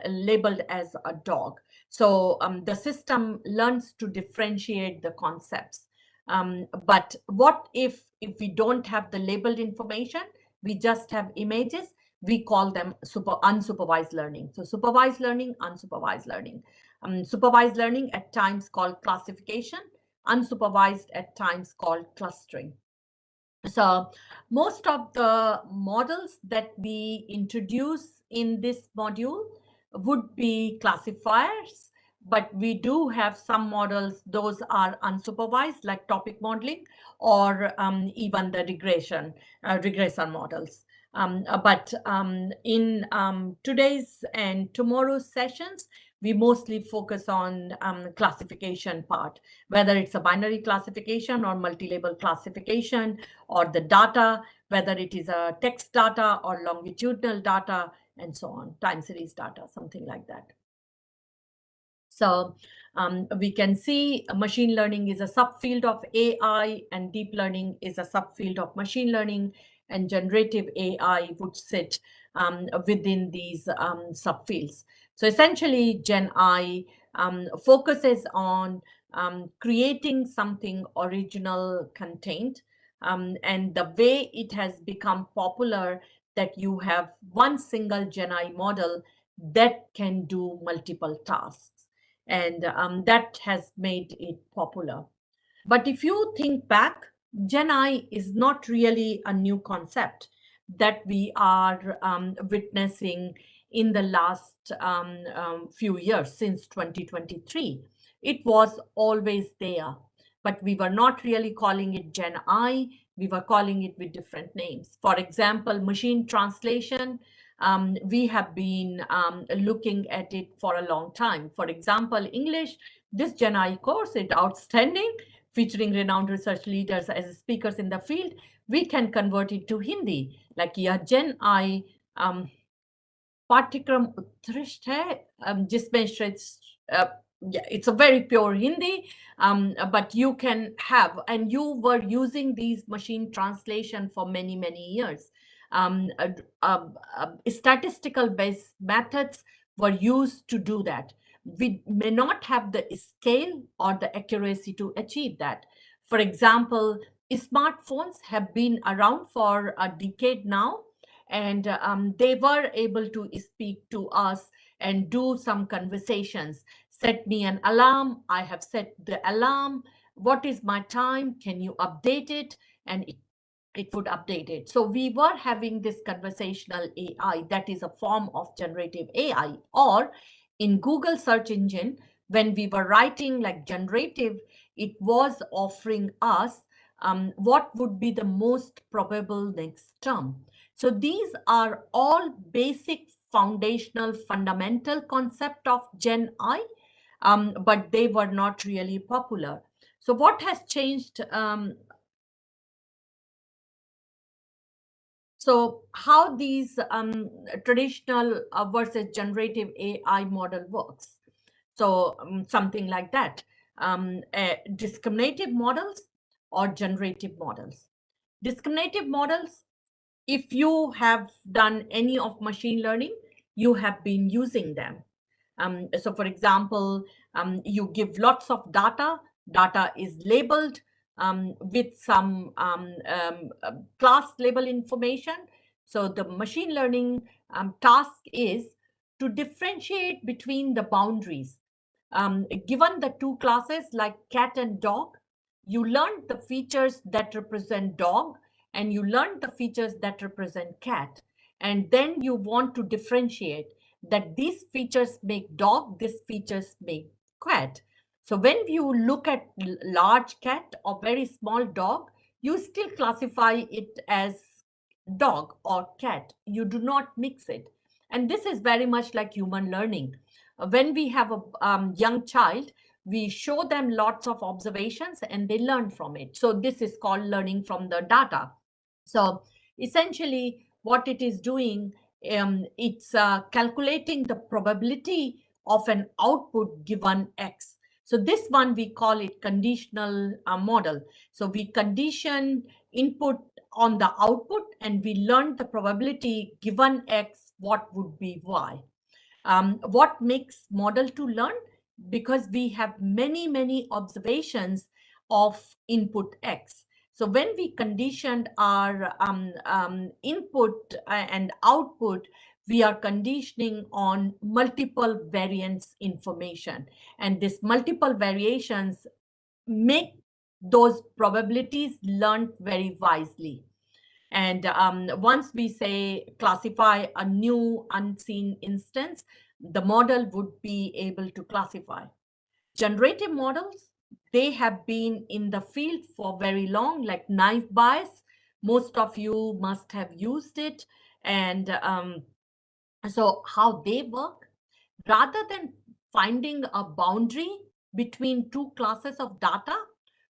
labeled as a dog. So the system learns to differentiate the concepts. But what if we don't have the labeled information, we just have images? We call them unsupervised learning. So supervised learning, unsupervised learning. Supervised learning at times called classification, unsupervised at times called clustering. So most of the models that we introduce in this module would be classifiers, but we do have some models, those are unsupervised, like topic modeling, or even the regression models. But in today's and tomorrow's sessions, we mostly focus on classification part, whether it's a binary classification or multi-label classification, or the data, whether it is a text data or longitudinal data, and so on, time series data, something like that. So we can see machine learning is a subfield of AI, and deep learning is a subfield of machine learning, and generative AI would sit within these subfields. So essentially, Gen AI focuses on creating something original content, and the way it has become popular, that you have one single Gen AI model that can do multiple tasks. And that has made it popular. But if you think back, Gen I is not really a new concept that we are witnessing in the last few years since 2023. It was always there, but we were not really calling it Gen I. We were calling it with different names. For example, machine translation, we have been looking at it for a long time. For example, English, this Gen I course is outstanding, featuring renowned research leaders as speakers in the field. We can convert it to Hindi, like यह Gen I पाठ्यक्रम उत्कृष्ट है जिसमें yeah, it's a very pure Hindi, but you can have, and you were using these machine translation for many, many years. Statistical based methods were used to do that. We may not have the scale or the accuracy to achieve that. For example, smartphones have been around for a decade now, and they were able to speak to us and do some conversations. Set me an alarm. I have set the alarm. What is my time? Can you update it? And it would update it. So we were having this conversational AI that is a form of generative AI. Or in Google search engine, when we were writing like generative, it was offering us what would be the most probable next term. So these are all basic foundational fundamental concept of Gen I, but they were not really popular. So what has changed? So how these traditional versus generative AI model works. So something like that, discriminative models or generative models. Discriminative models, if you have done any of machine learning, you have been using them. So for example, you give lots of data. Data is labeled with some class label information. So the machine learning task is to differentiate between the boundaries. Given the two classes like cat and dog, you learn the features that represent dog, and you learn the features that represent cat. And then you want to differentiate that these features make dog, these features make cat. So when you look at large cat or very small dog, you still classify it as dog or cat. You do not mix it. And this is very much like human learning. When we have a young child, we show them lots of observations and they learn from it. So this is called learning from the data. So essentially what it is doing, it's calculating the probability of an output given X. So this one, we call it conditional model. So we condition input on the output and we learn the probability given X, what would be Y. What makes model to learn? Because we have many, many observations of input X. So when we conditioned our input and output, we are conditioning on multiple variance information. And this multiple variations make those probabilities learned very wisely. And once we say classify a new unseen instance, the model would be able to classify. Generative models, they have been in the field for very long, like knife bias. Most of you must have used it. And so how they work, rather than finding a boundary between two classes of data,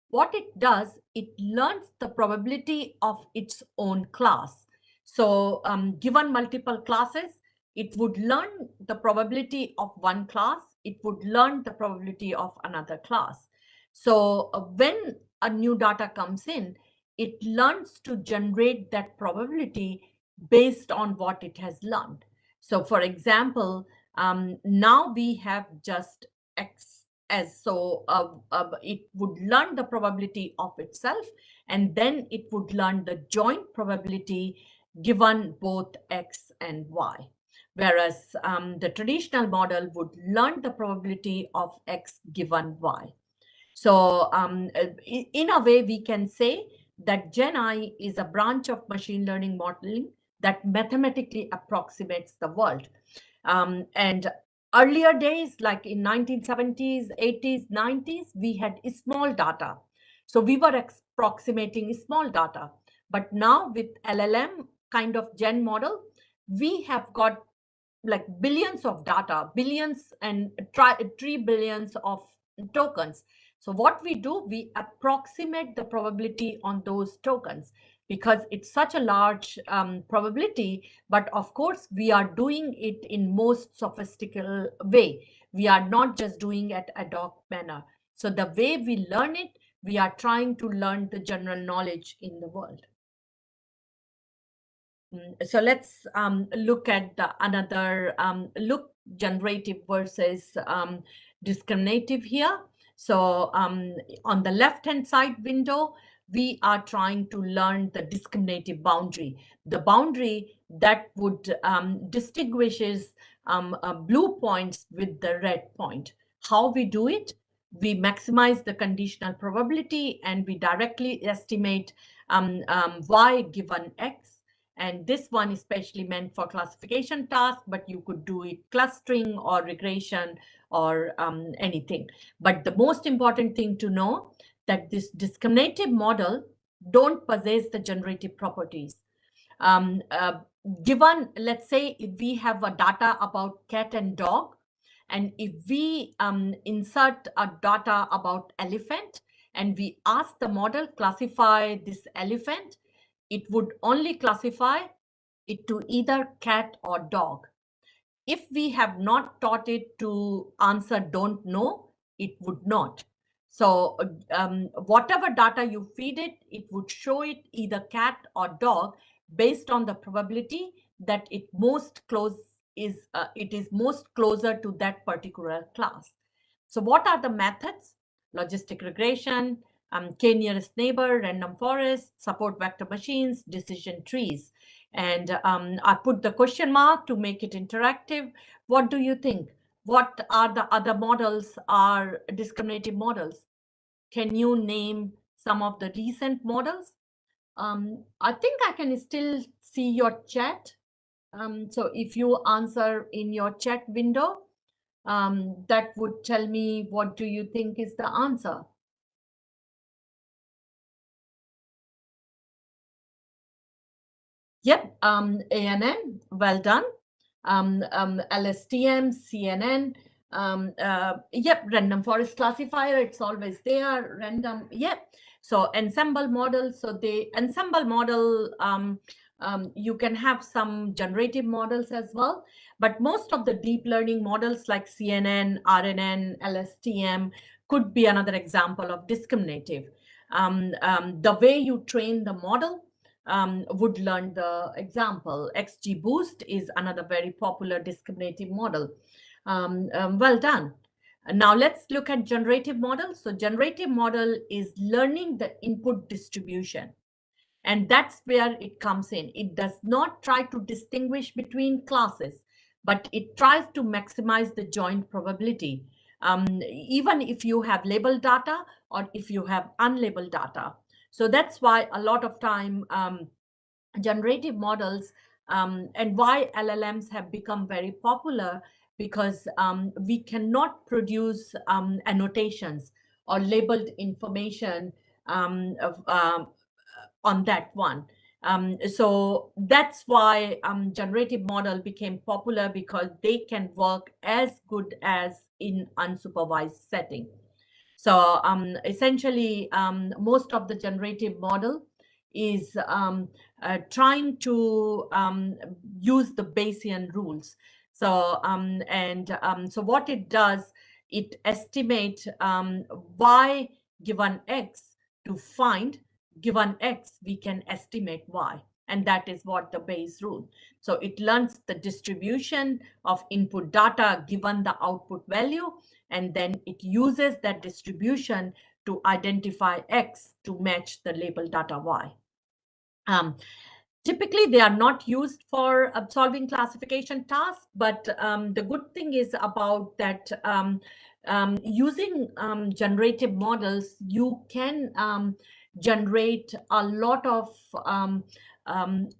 what it does, it learns the probability of its own class. So given multiple classes, it would learn the probability of one class. It would learn the probability of another class. So when a new data comes in, it learns to generate that probability based on what it has learned. So for example, now we have just X as so it would learn the probability of itself, and then it would learn the joint probability given both X and Y. Whereas the traditional model would learn the probability of X given Y. So in a way, we can say that Gen I is a branch of machine learning modeling that mathematically approximates the world. And earlier days, like in 1970s, 80s, 90s, we had small data. So we were approximating small data. But now with LLM kind of gen model, we have got like billions of data, billions and 3 billions of tokens. So what we do, we approximate the probability on those tokens because it's such a large probability. But of course, we are doing it in most sophisticated way. We are not just doing it ad hoc manner. So the way we learn it, we are trying to learn the general knowledge in the world. So let's look at another look, generative versus discriminative here. So on the left-hand side window, we are trying to learn the discriminative boundary, the boundary that would distinguishes blue points with the red point. How we do it? We maximize the conditional probability and we directly estimate y given x. And this one is especially meant for classification tasks, but you could do it clustering or regression or anything. But the most important thing to know that this discriminative model don't possess the generative properties. Given, let's say, if we have a data about cat and dog, and if we insert a data about elephant, and we ask the model classify this elephant, it would only classify it to either cat or dog. If we have not taught it to answer don't know, it would not. So whatever data you feed it, it would show it either cat or dog based on the probability that it is most closer to that particular class. So what are the methods? Logistic regression, k-nearest neighbor, random forest, support vector machines, decision trees. And I put the question mark to make it interactive. What do you think? What are the other models are discriminative models? Can you name some of the recent models? I think I can still see your chat. So if you answer in your chat window, that would tell me what do you think is the answer. Yep, ANN, well done. LSTM, CNN, yep, random forest classifier, it's always there, random, yep. So ensemble model, so the ensemble model, you can have some generative models as well, but most of the deep learning models like CNN, RNN, LSTM could be another example of discriminative. The way you train the model would learn the example. XGBoost is another very popular discriminative model. Well done. Now let's look at generative model. So generative model is learning the input distribution. And that's where it comes in. It does not try to distinguish between classes, but it tries to maximize the joint probability. Even if you have labeled data or if you have unlabeled data. So that's why a lot of time generative models and why LLMs have become very popular, because we cannot produce annotations or labeled information on that one. So that's why generative model became popular, because they can work as good as in unsupervised setting. So essentially, most of the generative model is trying to use the Bayesian rules. So so what it does, it estimates y given x to find given x, we can estimate y. And that is what the Bayes rule. So it learns the distribution of input data given the output value, and then it uses that distribution to identify x to match the label data y. Typically, they are not used for solving classification tasks, but the good thing is about that using generative models, you can generate a lot of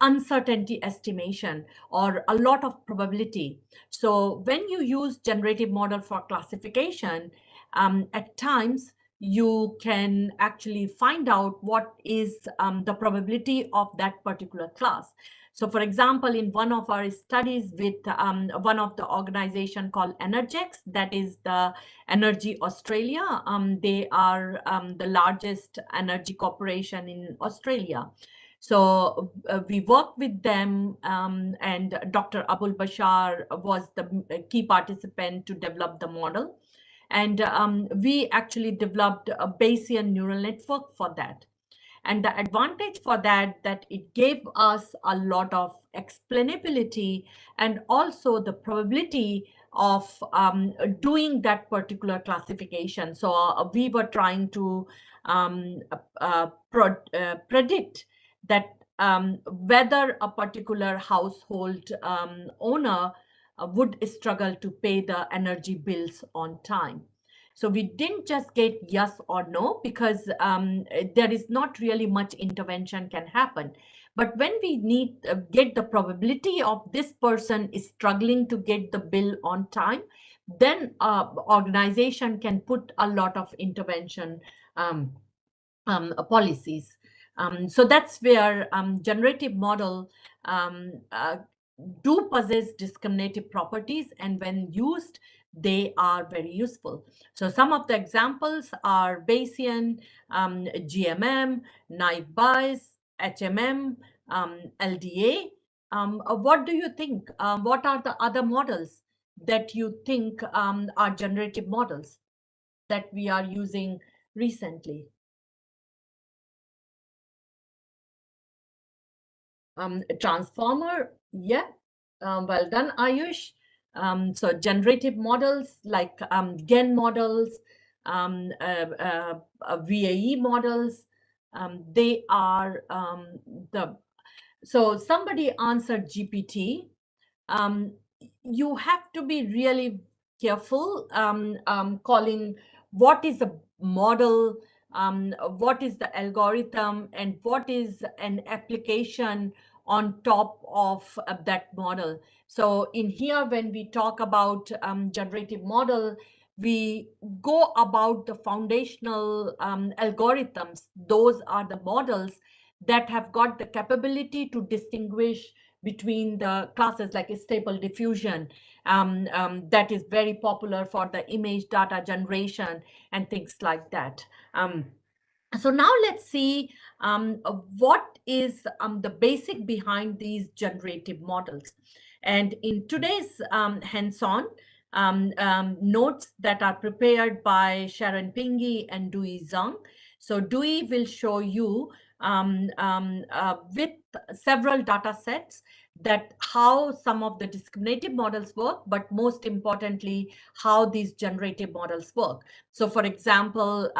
uncertainty estimation or a lot of probability. So when you use generative model for classification, at times you can actually find out what is the probability of that particular class. So for example, in one of our studies with one of the organization called Energex, that is the Energy Australia, they are the largest energy corporation in Australia. So we worked with them, and Dr. Abul Bashar was the key participant to develop the model. And we actually developed a Bayesian neural network for that. And the advantage for that it gave us a lot of explainability and also the probability of doing that particular classification. So we were trying to predict that whether a particular household owner would struggle to pay the energy bills on time. So we didn't just get yes or no, because there is not really much intervention can happen. But when we need get the probability of this person is struggling to get the bill on time, then organization can put a lot of intervention policies. So that's where generative model do possess discriminative properties, and when used, they are very useful. So some of the examples are Bayesian, GMM, naive Bayes, HMM, LDA. What do you think? What are the other models that you think are generative models that we are using recently? Transformer, yeah, well done, Ayush. So generative models like GEN models, VAE models, they are so somebody answered GPT. You have to be really careful calling what is a model, what is the algorithm, and what is an application on top of that model. So in here, when we talk about generative model, we go about the foundational algorithms. Those are the models that have got the capability to distinguish between the classes, like stable diffusion, that is very popular for the image data generation and things like that. So now let's see what is the basic behind these generative models. And in today's hands-on notes that are prepared by Sharon Pingy and Dewey Zhang. So Dewey will show you with several data sets that how some of the discriminative models work, but most importantly, how these generative models work. So for example,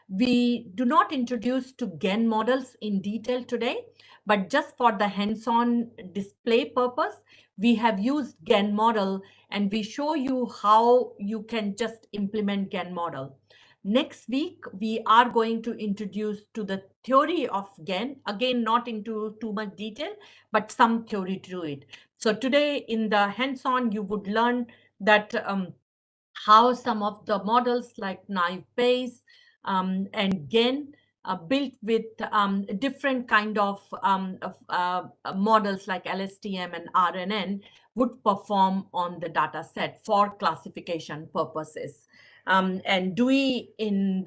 we do not introduce to GEN models in detail today, but just for the hands-on display purpose, we have used GEN model, and we show you how you can just implement GEN model. Next week, we are going to introduce to the theory of GEN, again, not into too much detail, but some theory to it. So today in the hands-on, you would learn that how some of the models like naive Bayes and GEN built with different kind of models like LSTM and RNN would perform on the data set for classification purposes. And Dewey in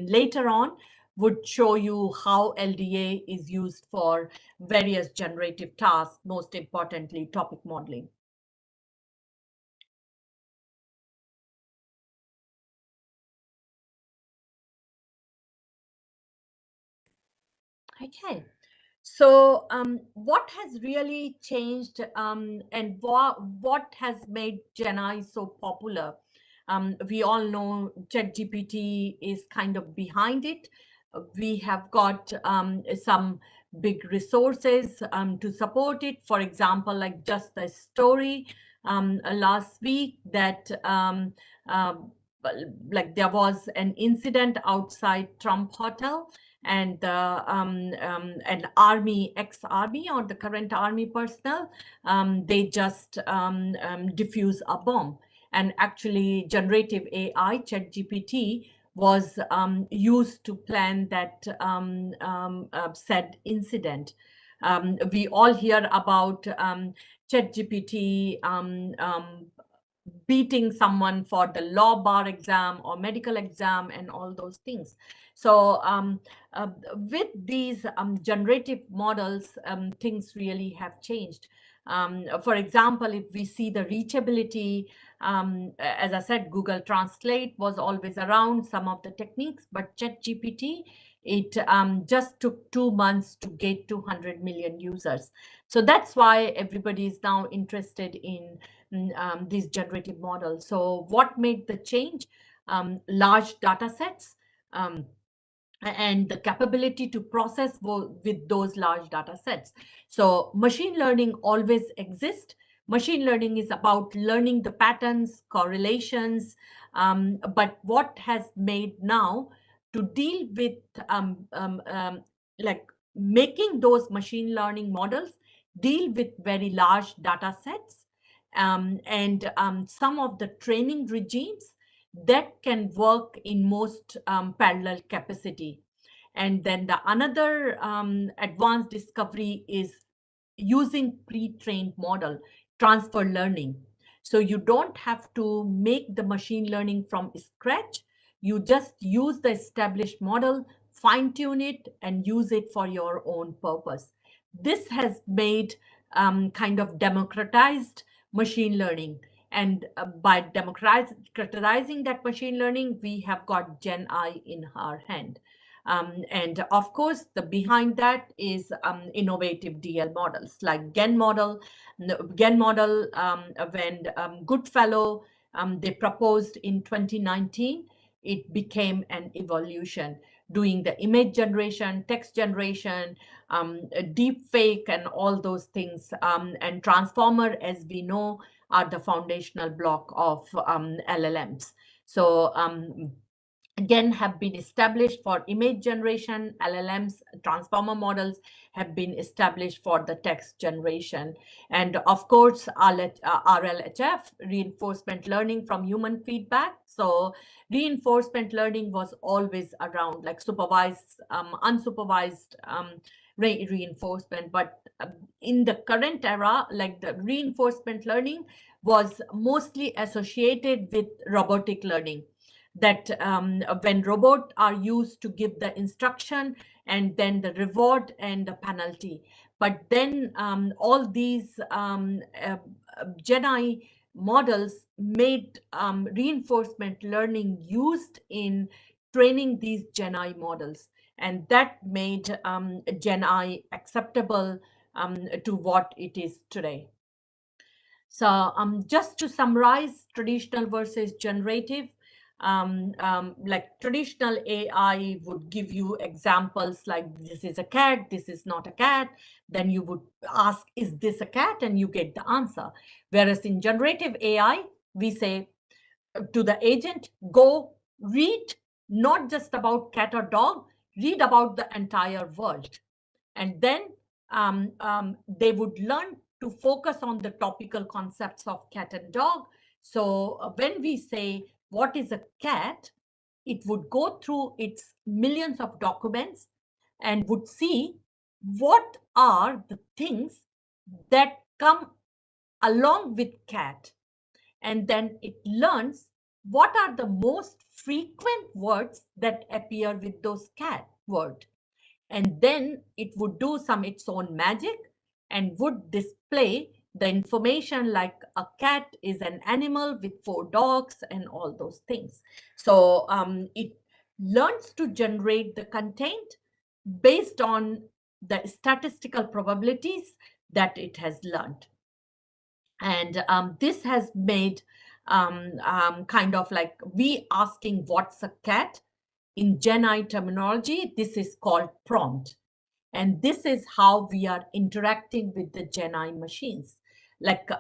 later on would show you how LDA is used for various generative tasks, most importantly, topic modeling. Okay, so what has really changed and what has made GenAI so popular? We all know ChatGPT is kind of behind it. We have got some big resources to support it. For example, like just the story last week that like there was an incident outside Trump Hotel, and an ex-army or the current army personnel, they just diffuse a bomb. And actually, generative AI, ChatGPT, was used to plan that said incident. We all hear about ChatGPT beating someone for the law bar exam or medical exam and all those things. So with these generative models, things really have changed. For example, if we see the reachability, as I said, Google Translate was always around, some of the techniques, but ChatGPT, it just took 2 months to get 200 million users. So that's why everybody is now interested in these generative models. So what made the change? Large data sets and the capability to process with those large data sets. So machine learning always exists. Machine learning is about learning the patterns, correlations, but what has made now to deal with like making those machine learning models deal with very large data sets, and some of the training regimes that can work in most parallel capacity. And then the another advanced discovery is using pre-trained model, transfer learning. So you don't have to make the machine learning from scratch. You just use the established model, fine-tune it, and use it for your own purpose. This has made kind of democratized machine learning. And by democratizing that machine learning, we have got Gen I in our hand. And of course, the behind that is innovative DL models like GEN model. When Goodfellow, they proposed in 2019, it became an evolution, doing the image generation, text generation, deep fake, and all those things. And transformer, as we know, are the foundational block of LLMs. So again, have been established for image generation. LLMs, transformer models, have been established for the text generation. And of course, RLHF, reinforcement learning from human feedback. So reinforcement learning was always around, like supervised, unsupervised reinforcement. But in the current era, like the reinforcement learning was mostly associated with robotic learning, that when robots are used to give the instruction and then the reward and the penalty. But then all these Gen I models made reinforcement learning used in training these Gen I models. And that made Gen I acceptable to what it is today. So just to summarize traditional versus generative, like traditional AI would give you examples like this is a cat, this is not a cat. Then you would ask, is this a cat? And you get the answer. Whereas in generative AI, we say to the agent, go read not just about cat or dog, read about the entire world. And then they would learn to focus on the topical concepts of cat and dog. So when we say, what is a cat? It would go through its millions of documents and would see what are the things that come along with cat. And then it learns what are the most frequent words that appear with those cat words. And then it would do its own magic and would display the information like a cat is an animal with 4 dogs and all those things. So it learns to generate the content based on the statistical probabilities that it has learned. And this has made kind of like we asking what's a cat. In Gen I terminology, this is called prompt. And this is how we are interacting with the Gen I machines. It's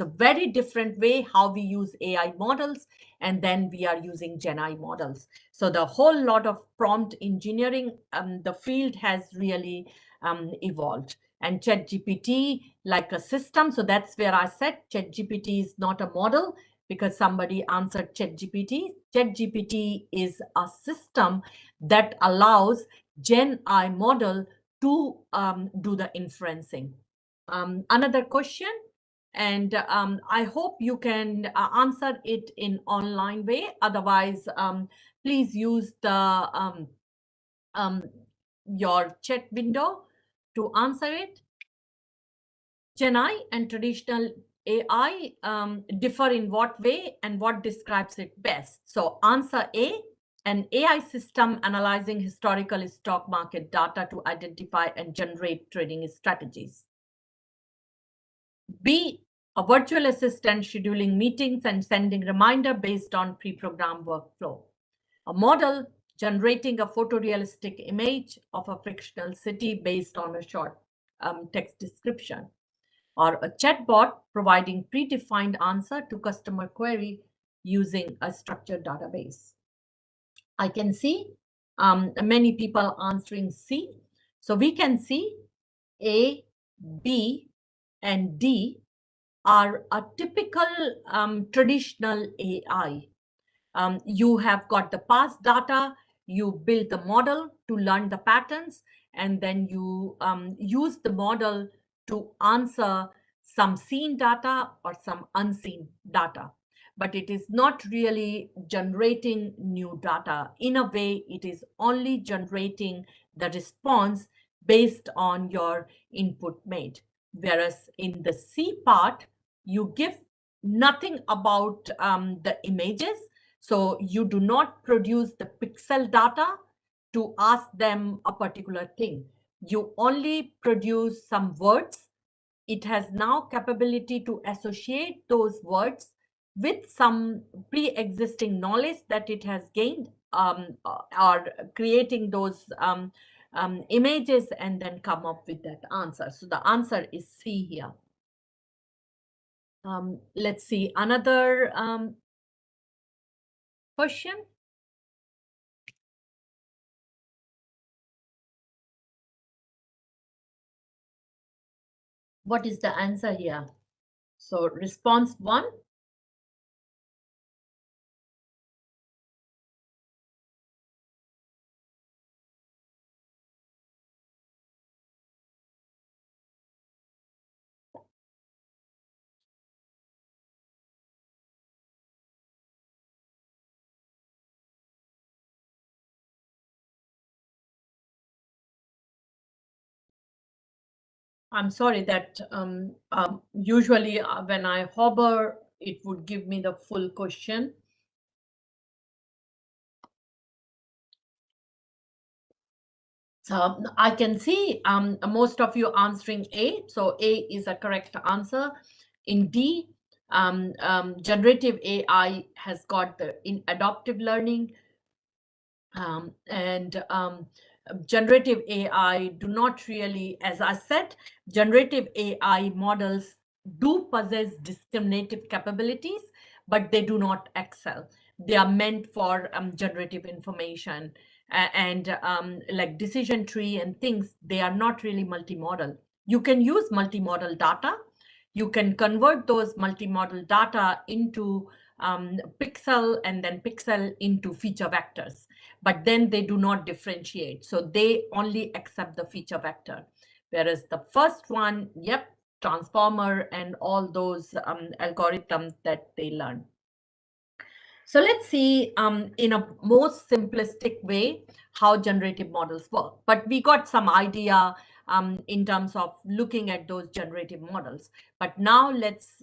a very different way how we use AI models, and then we are using GenAI models. So the whole lot of prompt engineering, the field has really evolved. And ChatGPT, like a system, so that's where I said ChatGPT is not a model, because somebody answered ChatGPT. ChatGPT is a system that allows GenAI model to do the inferencing. Another question, and I hope you can answer it in online way. Otherwise, please use the your chat window to answer it. GenAI and traditional AI differ in what way, and what describes it best? So answer A, an AI system analyzing historical stock market data to identify and generate trading strategies. B, a virtual assistant scheduling meetings and sending reminder based on pre-programmed workflow. A model generating a photorealistic image of a fictional city based on a short text description. Or a chatbot providing predefined answer to customer query using a structured database. I can see many people answering C. So we can see A, B, and D are a typical traditional AI. You have got the past data, you build the model to learn the patterns, and then you use the model to answer some seen data or some unseen data. But it is not really generating new data. In a way, it is only generating the response based on your input made. Whereas in the C part, you give nothing about the images. So you do not produce the pixel data to ask them a particular thing. You only produce some words. It has now capability to associate those words with some pre-existing knowledge that it has gained, or creating those images and then come up with that answer. So the answer is C here. Let's see another question. What is the answer here? So response 1. I'm sorry that usually when I hover, it would give me the full question. So I can see most of you answering A. So A is a correct answer. In D, generative AI has got the adaptive learning, and generative AI do not really, as I said, generative AI models do possess discriminative capabilities, but they do not excel. They are meant for generative information, and like decision tree and things, they are not really multimodal. You can use multimodal data. You can convert those multimodal data into pixel, and then pixel into feature vectors, but then they do not differentiate. So they only accept the feature vector. Whereas the first one, yep, transformer and all those algorithms that they learn. So let's see in a most simplistic way how generative models work. But we got some idea in terms of looking at those generative models. But now let's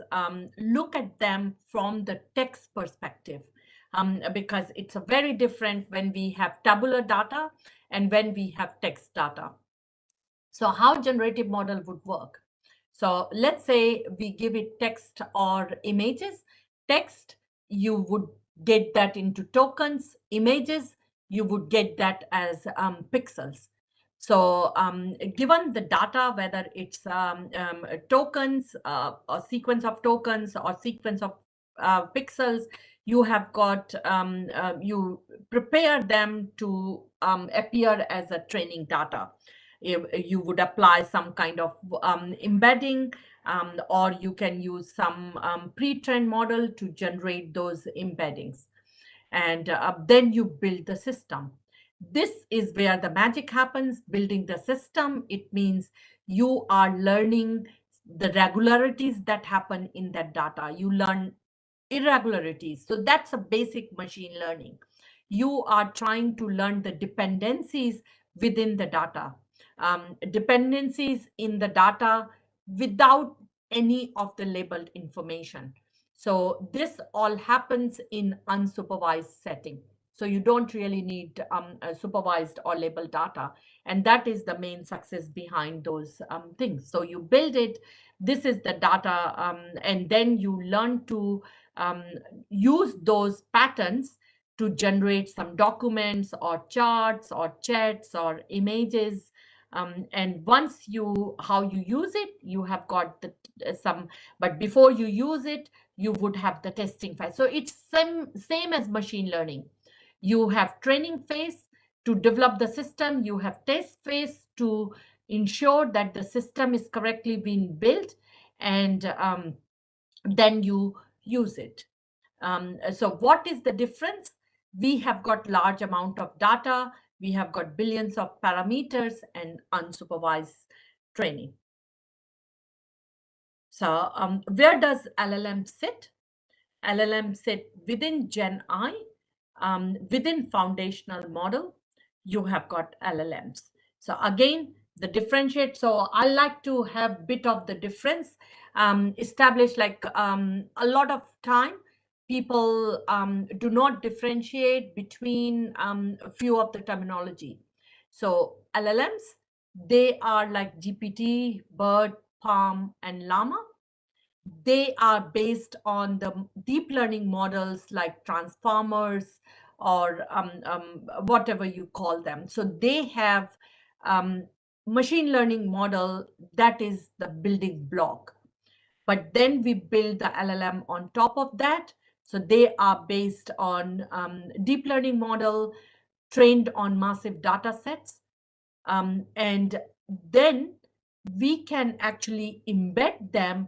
look at them from the text perspective, because it's a very different when we have tabular data and when we have text data. So how generative model would work? So let's say we give it text or images. Text, you would get that into tokens. Images, you would get that as pixels. So given the data, whether it's tokens, a sequence of tokens or sequence of pixels, you have got, you prepare them to appear as a training data. You would apply some kind of embedding, or you can use some pre-trained model to generate those embeddings. And then you build the system. This is where the magic happens. Building the system, it means you are learning the regularities that happen in that data. You learn irregularities. So that's a basic machine learning. You are trying to learn the dependencies within the data, dependencies in the data without any of the labeled information. So this all happens in unsupervised setting. So you don't really need supervised or labeled data. And that is the main success behind those things. So you build it, this is the data, and then you learn to use those patterns to generate some documents or charts or chats or images. And once how you use it, you have got the but before you use it, you would have the testing phase. So it's same as machine learning. You have training phase to develop the system. You have test phase to ensure that the system is correctly being built, and then you use it. So what is the difference? We have got large amount of data. We have got billions of parameters and unsupervised training. So where does LLM sit? LLM sit within Gen I, within foundational model. You have got LLMs. So again, the differentiate. So I like to have bit of the difference established. Like a lot of time, people do not differentiate between a few of the terminology. So LLMs, they are like GPT, BERT, Palm, and Llama. They are based on the deep learning models like transformers or whatever you call them. So they have machine learning model that is the building block. But then we build the LLM on top of that. So they are based on deep learning model trained on massive data sets. And then we can actually embed them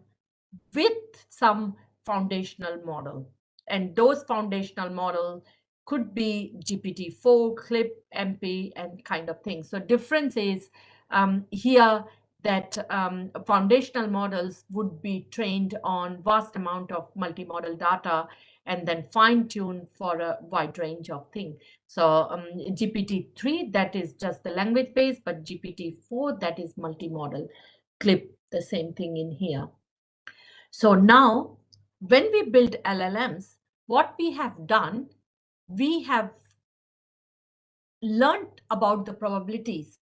with some foundational model. And those foundational model could be GPT-4, CLIP, MP, and kind of things. So difference is here that foundational models would be trained on vast amount of multimodal data and then fine-tuned for a wide range of things. So GPT-3, that is just the language base, but GPT-4, that is multimodal. CLIP, the same thing in here. So now, when we build LLMs, what we have done, we have learned about the probabilities,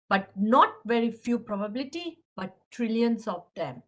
but not very few probability, but trillions of them.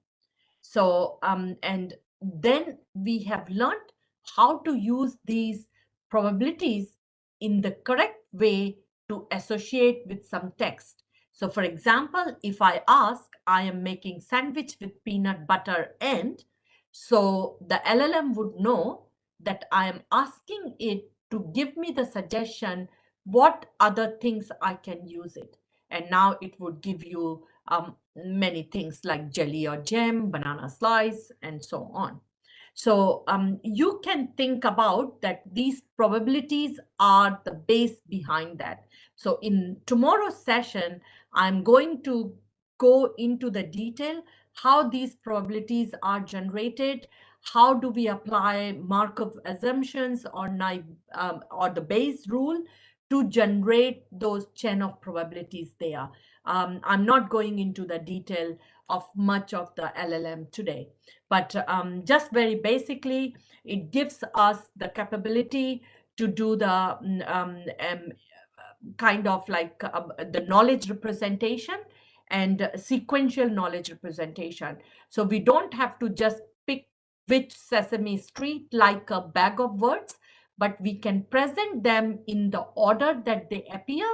So, and then we have learned how to use these probabilities in the correct way to associate with some text. So for example, if I ask, I am making sandwich with peanut butter and, so the LLM would know that I am asking it to give me the suggestion, what other things I can use it. And now it would give you many things like jelly or jam, banana slice, and so on. So you can think about that these probabilities are the base behind that. So in tomorrow's session, I'm going to go into the detail how these probabilities are generated, how do we apply Markov assumptions or the Bayes rule to generate those chain of probabilities there. I'm not going into the detail of much of the LLM today, but just very basically, it gives us the capability to do the kind of like the knowledge representation and sequential knowledge representation. So we don't have to just pick which Sesame Street like a bag of words, but we can present them in the order that they appear,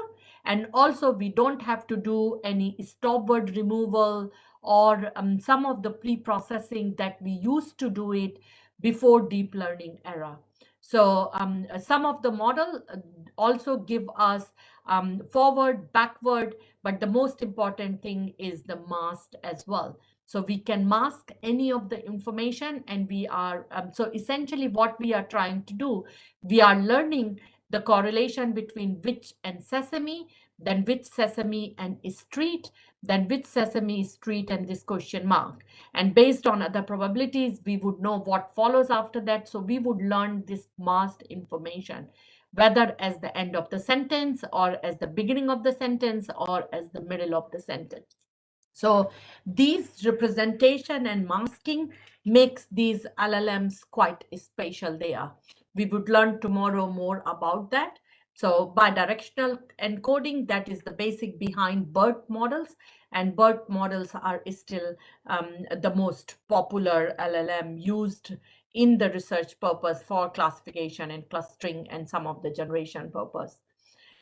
And also we don't have to do any stop word removal or some of the pre-processing that we used to do it before deep learning era. So some of the model also give us forward, backward, but the most important thing is the masked as well. So we can mask any of the information, and we are, so essentially what we are trying to do, we are learning the correlation between which and sesame, then which sesame and street, then which sesame street and this question mark. And based on other probabilities, we would know what follows after that. So we would learn this masked information, whether as the end of the sentence or as the beginning of the sentence or as the middle of the sentence. So these representation and masking makes these LLMs quite special there. We would learn tomorrow more about that. So bidirectional encoding, that is the basic behind BERT models, and BERT models are still the most popular LLM used in the research purpose for classification and clustering and some of the generation purpose.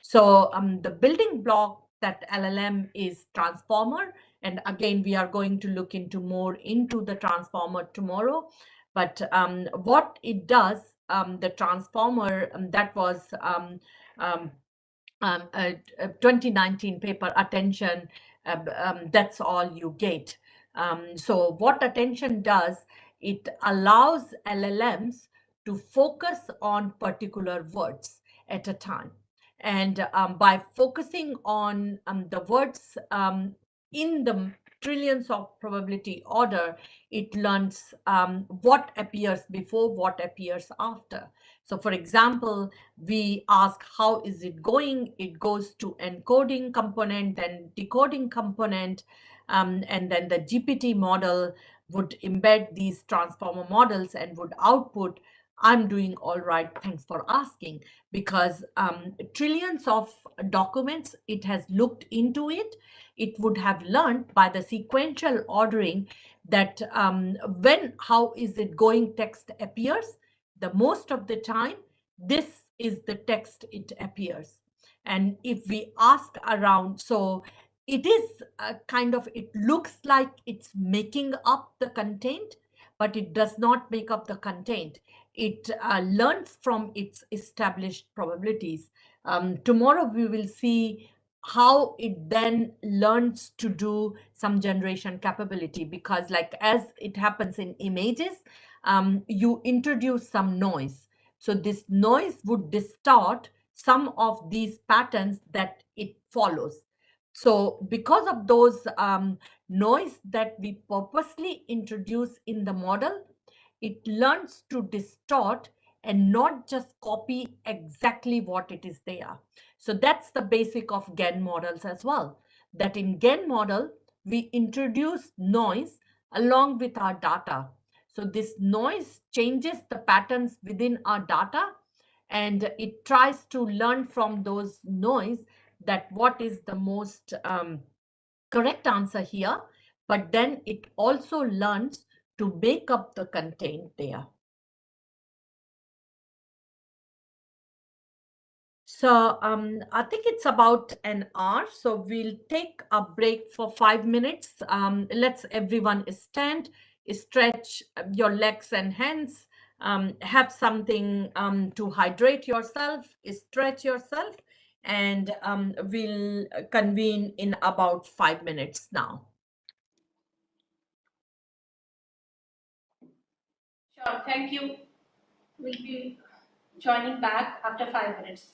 So the building block that LLM is transformer. And again, we are going to look into more into the transformer tomorrow. But what it does, the transformer, that was a 2019 paper, attention, that's all you get. So what attention does, it allows LLMs to focus on particular words at a time. And by focusing on the words in the trillions of probability order, it learns what appears before, what appears after. So for example, we ask how is it going, it goes to encoding component, then decoding component, and then the GPT model would embed these transformer models and would output, I'm doing all right, thanks for asking, because trillions of documents, it has looked into it. It would have learned by the sequential ordering that when, how is it going text appears, the most of the time, this is the text it appears. And if we ask around, so it is kind of, it looks like it's making up the content, but it does not make up the content. It learns from its established probabilities. Tomorrow we will see how it then learns to do some generation capability, because like as it happens in images, you introduce some noise. So this noise would distort some of these patterns that it follows. So because of those noise that we purposely introduce in the model, it learns to distort and not just copy exactly what it is there. So that's the basic of GAN models as well, that in GAN model, we introduce noise along with our data. So this noise changes the patterns within our data, and it tries to learn from those noise that what is the most correct answer here, but then it also learns to make up the content there. So I think it's about an hour, so we'll take a break for 5 minutes. Let's everyone stand, stretch your legs and hands, have something to hydrate yourself, stretch yourself, and we'll convene in about 5 minutes now. Sure, thank you. We'll be joining back after 5 minutes.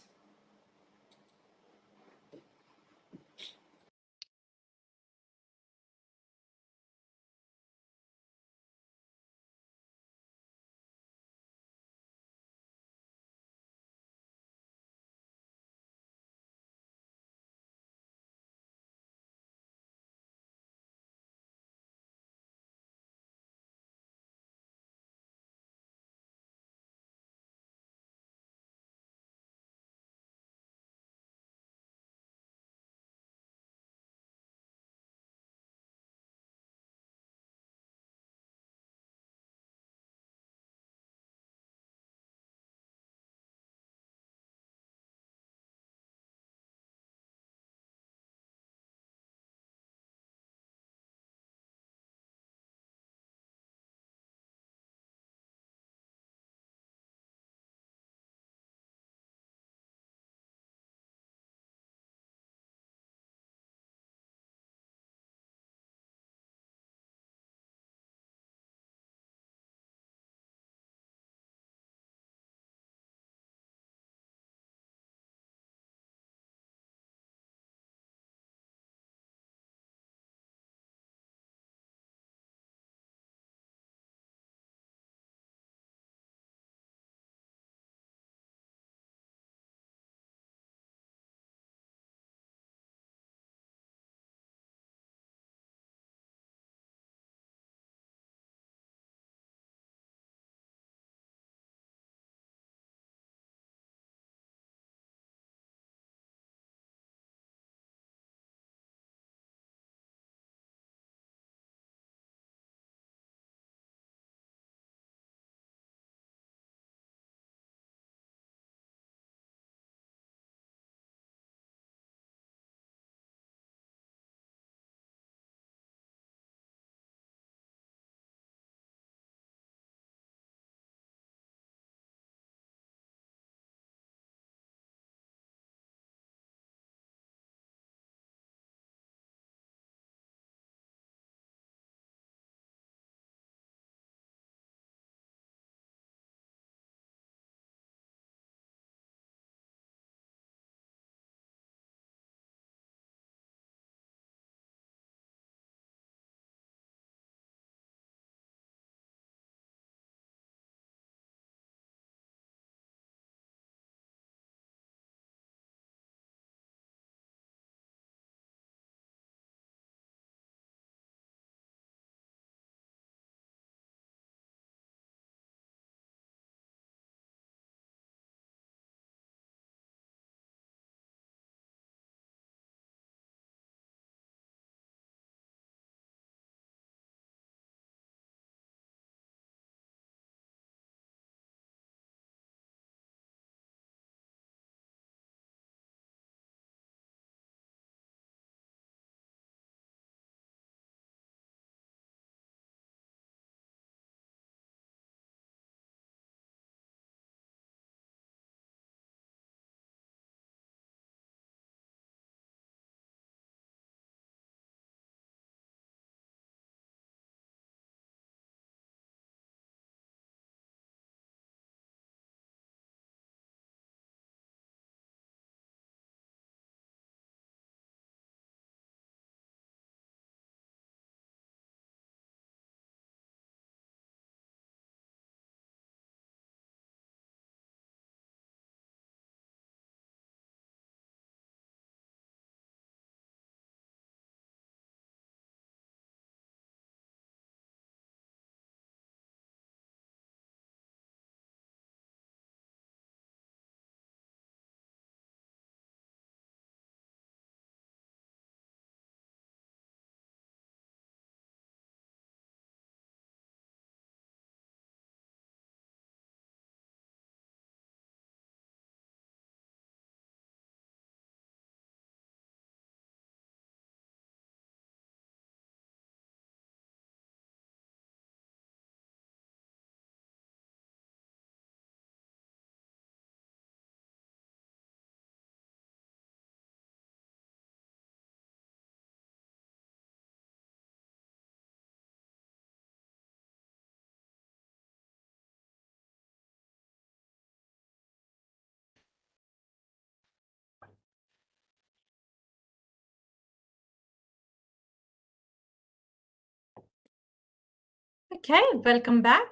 Okay, welcome back.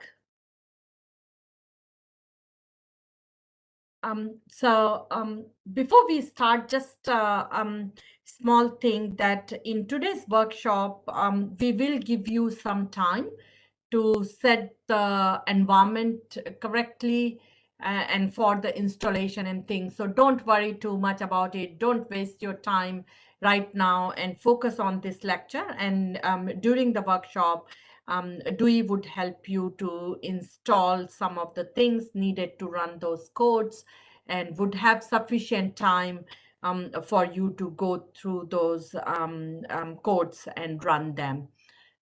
Before we start, just small thing that in today's workshop, we will give you some time to set the environment correctly and for the installation and things. So don't worry too much about it. Don't waste your time right now and focus on this lecture. And during the workshop, Dewey would help you to install some of the things needed to run those codes and would have sufficient time for you to go through those codes and run them.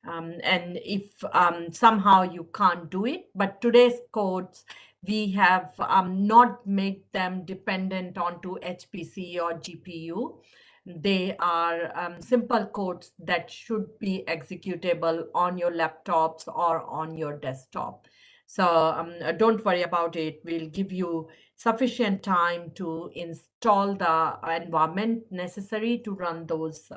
And if somehow you can't do it, but today's codes, we have not made them dependent onto HPC or GPU. They are simple codes that should be executable on your laptops or on your desktop. So don't worry about it. We'll give you sufficient time to install the environment necessary to run those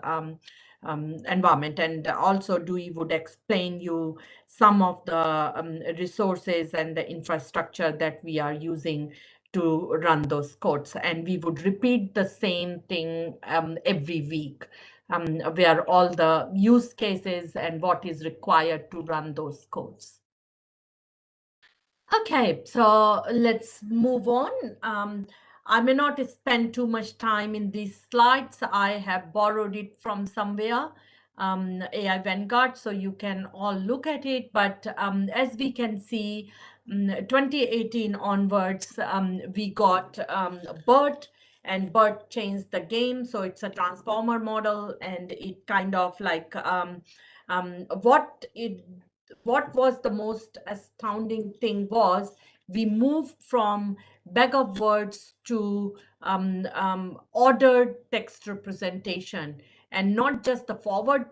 environment. And also Dewey would explain you some of the resources and the infrastructure that we are using to run those codes. And we would repeat the same thing every week, where all the use cases and what is required to run those codes. Okay, so let's move on. I may not spend too much time in these slides. I have borrowed it from somewhere, AI Vanguard, so you can all look at it. But as we can see, 2018 onwards, we got BERT, and BERT changed the game. So it's a transformer model, and it kind of like what was the most astounding thing was we moved from bag of words to ordered text representation, and not just the forward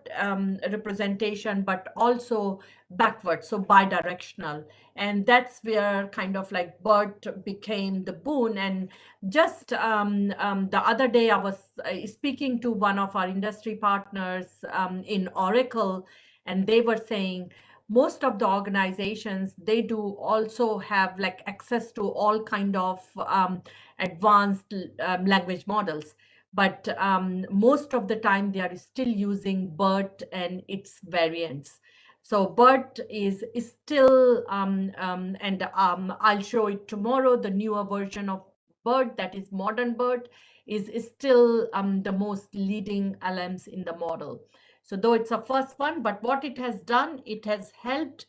representation, but also backward, so bidirectional. And that's where kind of like BERT became the boon. And just the other day, I was speaking to one of our industry partners in Oracle, and they were saying, most of the organizations, they do also have like access to all kind of advanced language models, but most of the time they are still using BERT and its variants. So BERT is still, and I'll show it tomorrow, the newer version of BERT, that is modern BERT, is still the most leading LLMs in the model. So though it's a first one, but what it has done, it has helped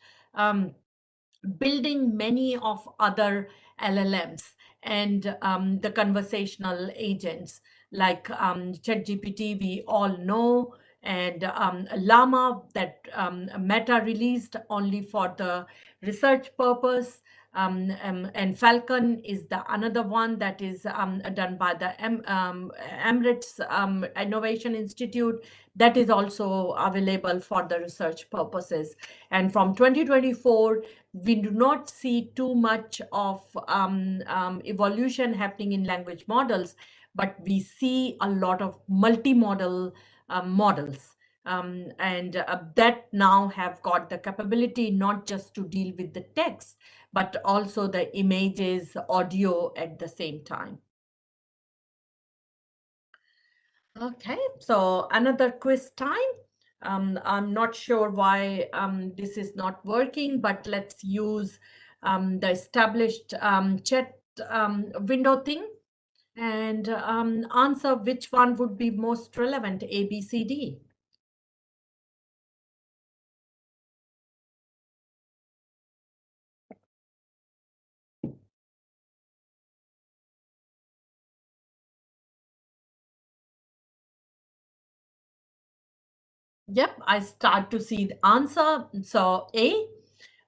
building many of other LLMs and the conversational agents like ChatGPT, we all know, and Llama that Meta released only for the research purpose. And Falcon is the another one that is done by the Emirates Innovation Institute, that is also available for the research purposes. And from 2024, we do not see too much of evolution happening in language models, but we see a lot of multimodal models. And that now have got the capability not just to deal with the text, but also the images, audio at the same time. Okay, so another quiz time. I'm not sure why this is not working, but let's use the established chat window thing and answer which one would be most relevant, A, B, C, D. Yep, I start to see the answer. So A,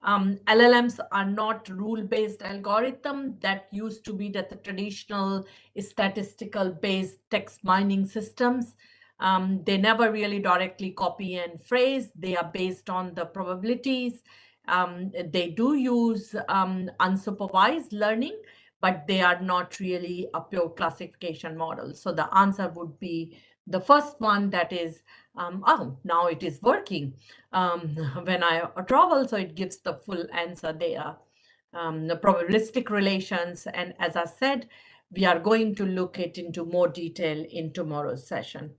LLMs are not rule-based algorithm that used to be the traditional statistical-based text mining systems. They never really directly copy and phrase. They are based on the probabilities. They do use unsupervised learning, but they are not really a pure classification model. So the answer would be The first one, that is, oh, now it is working when I travel, so it gives the full answer there. The probabilistic relations, and as I said, we are going to look it into more detail in tomorrow's session.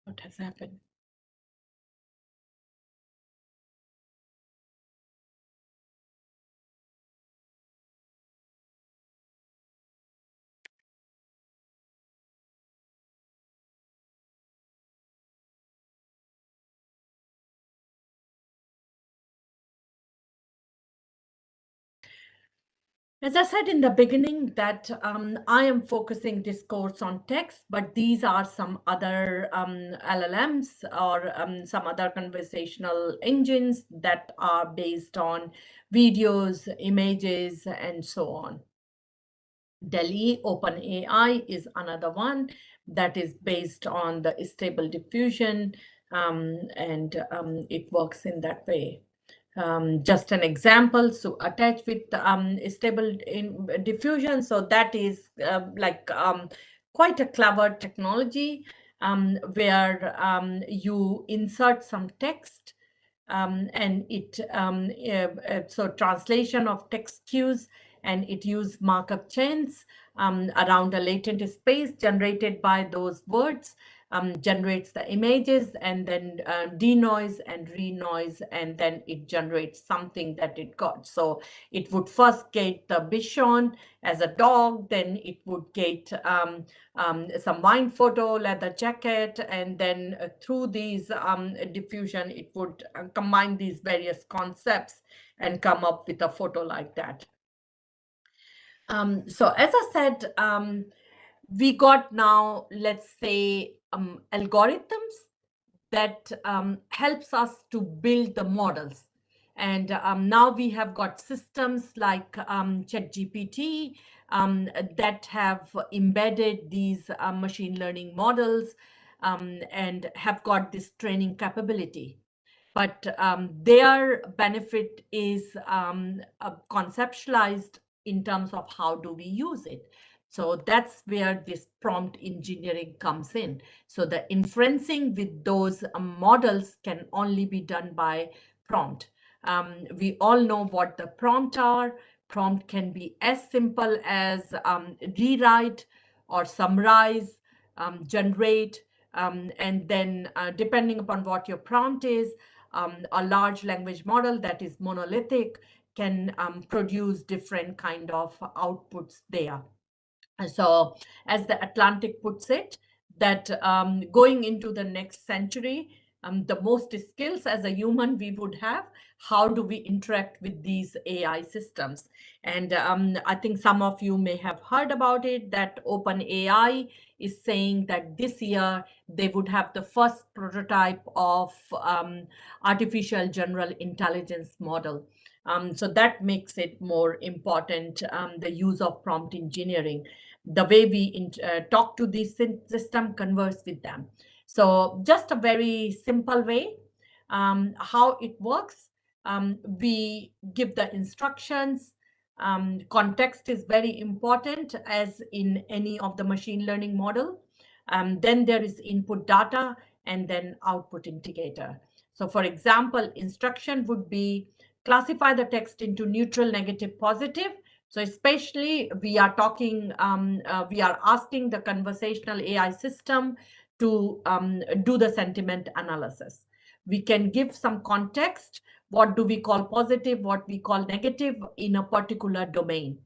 What has happened? As I said in the beginning that I am focusing this course on text, but these are some other LLMs or some other conversational engines that are based on videos, images, and so on. Delhi OpenAI is another one that is based on the stable diffusion, and it works in that way. Just an example, so attached with stable diffusion. So that is quite a clever technology where you insert some text and it so translation of text cues, and it use markup chains around a latent space generated by those words, generates the images, and then denoise and renoise, and then it generates something that it got. So it would first get the Bichon as a dog, then it would get some wine photo, leather jacket, and then through these diffusion, it would combine these various concepts and come up with a photo like that. So as I said, we got now, let's say, algorithms that helps us to build the models. And now we have got systems like ChatGPT that have embedded these machine learning models and have got this training capability. But their benefit is conceptualized in terms of how do we use it. So that's where this prompt engineering comes in. So the inferencing with those models can only be done by prompt. We all know what the prompt are. Prompt can be as simple as rewrite or summarize, generate, and then depending upon what your prompt is, a large language model that is monolithic can produce different kind of outputs there. So as the Atlantic puts it, that going into the next century, the most skills as a human we would have, how do we interact with these AI systems? And I think some of you may have heard about it, that OpenAI is saying that this year they would have the first prototype of artificial general intelligence model. So that makes it more important, the use of prompt engineering, the way we talk to the system, converse with them. So just a very simple way, how it works. We give the instructions. Context is very important, as in any of the machine learning model. Then there is input data and then output indicator. So for example, instruction would be classify the text into neutral, negative, positive. So especially we are talking, we are asking the conversational AI system to do the sentiment analysis. We can give some context. What do we call positive? What we call negative in a particular domain.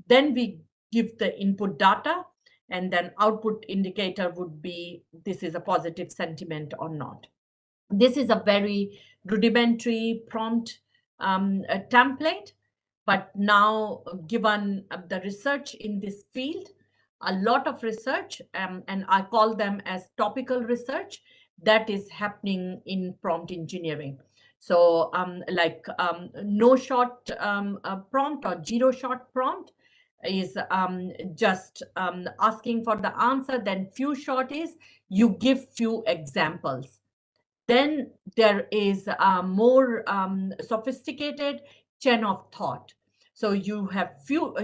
Then we give the input data, and then output indicator would be, this is a positive sentiment or not. This is a very rudimentary prompt template. But now, given the research in this field, a lot of research, and I call them as topical research, that is happening in prompt engineering. So no shot prompt or zero shot prompt is just asking for the answer. Then few shot is you give few examples. Then there is a more sophisticated chain of thought. So you have few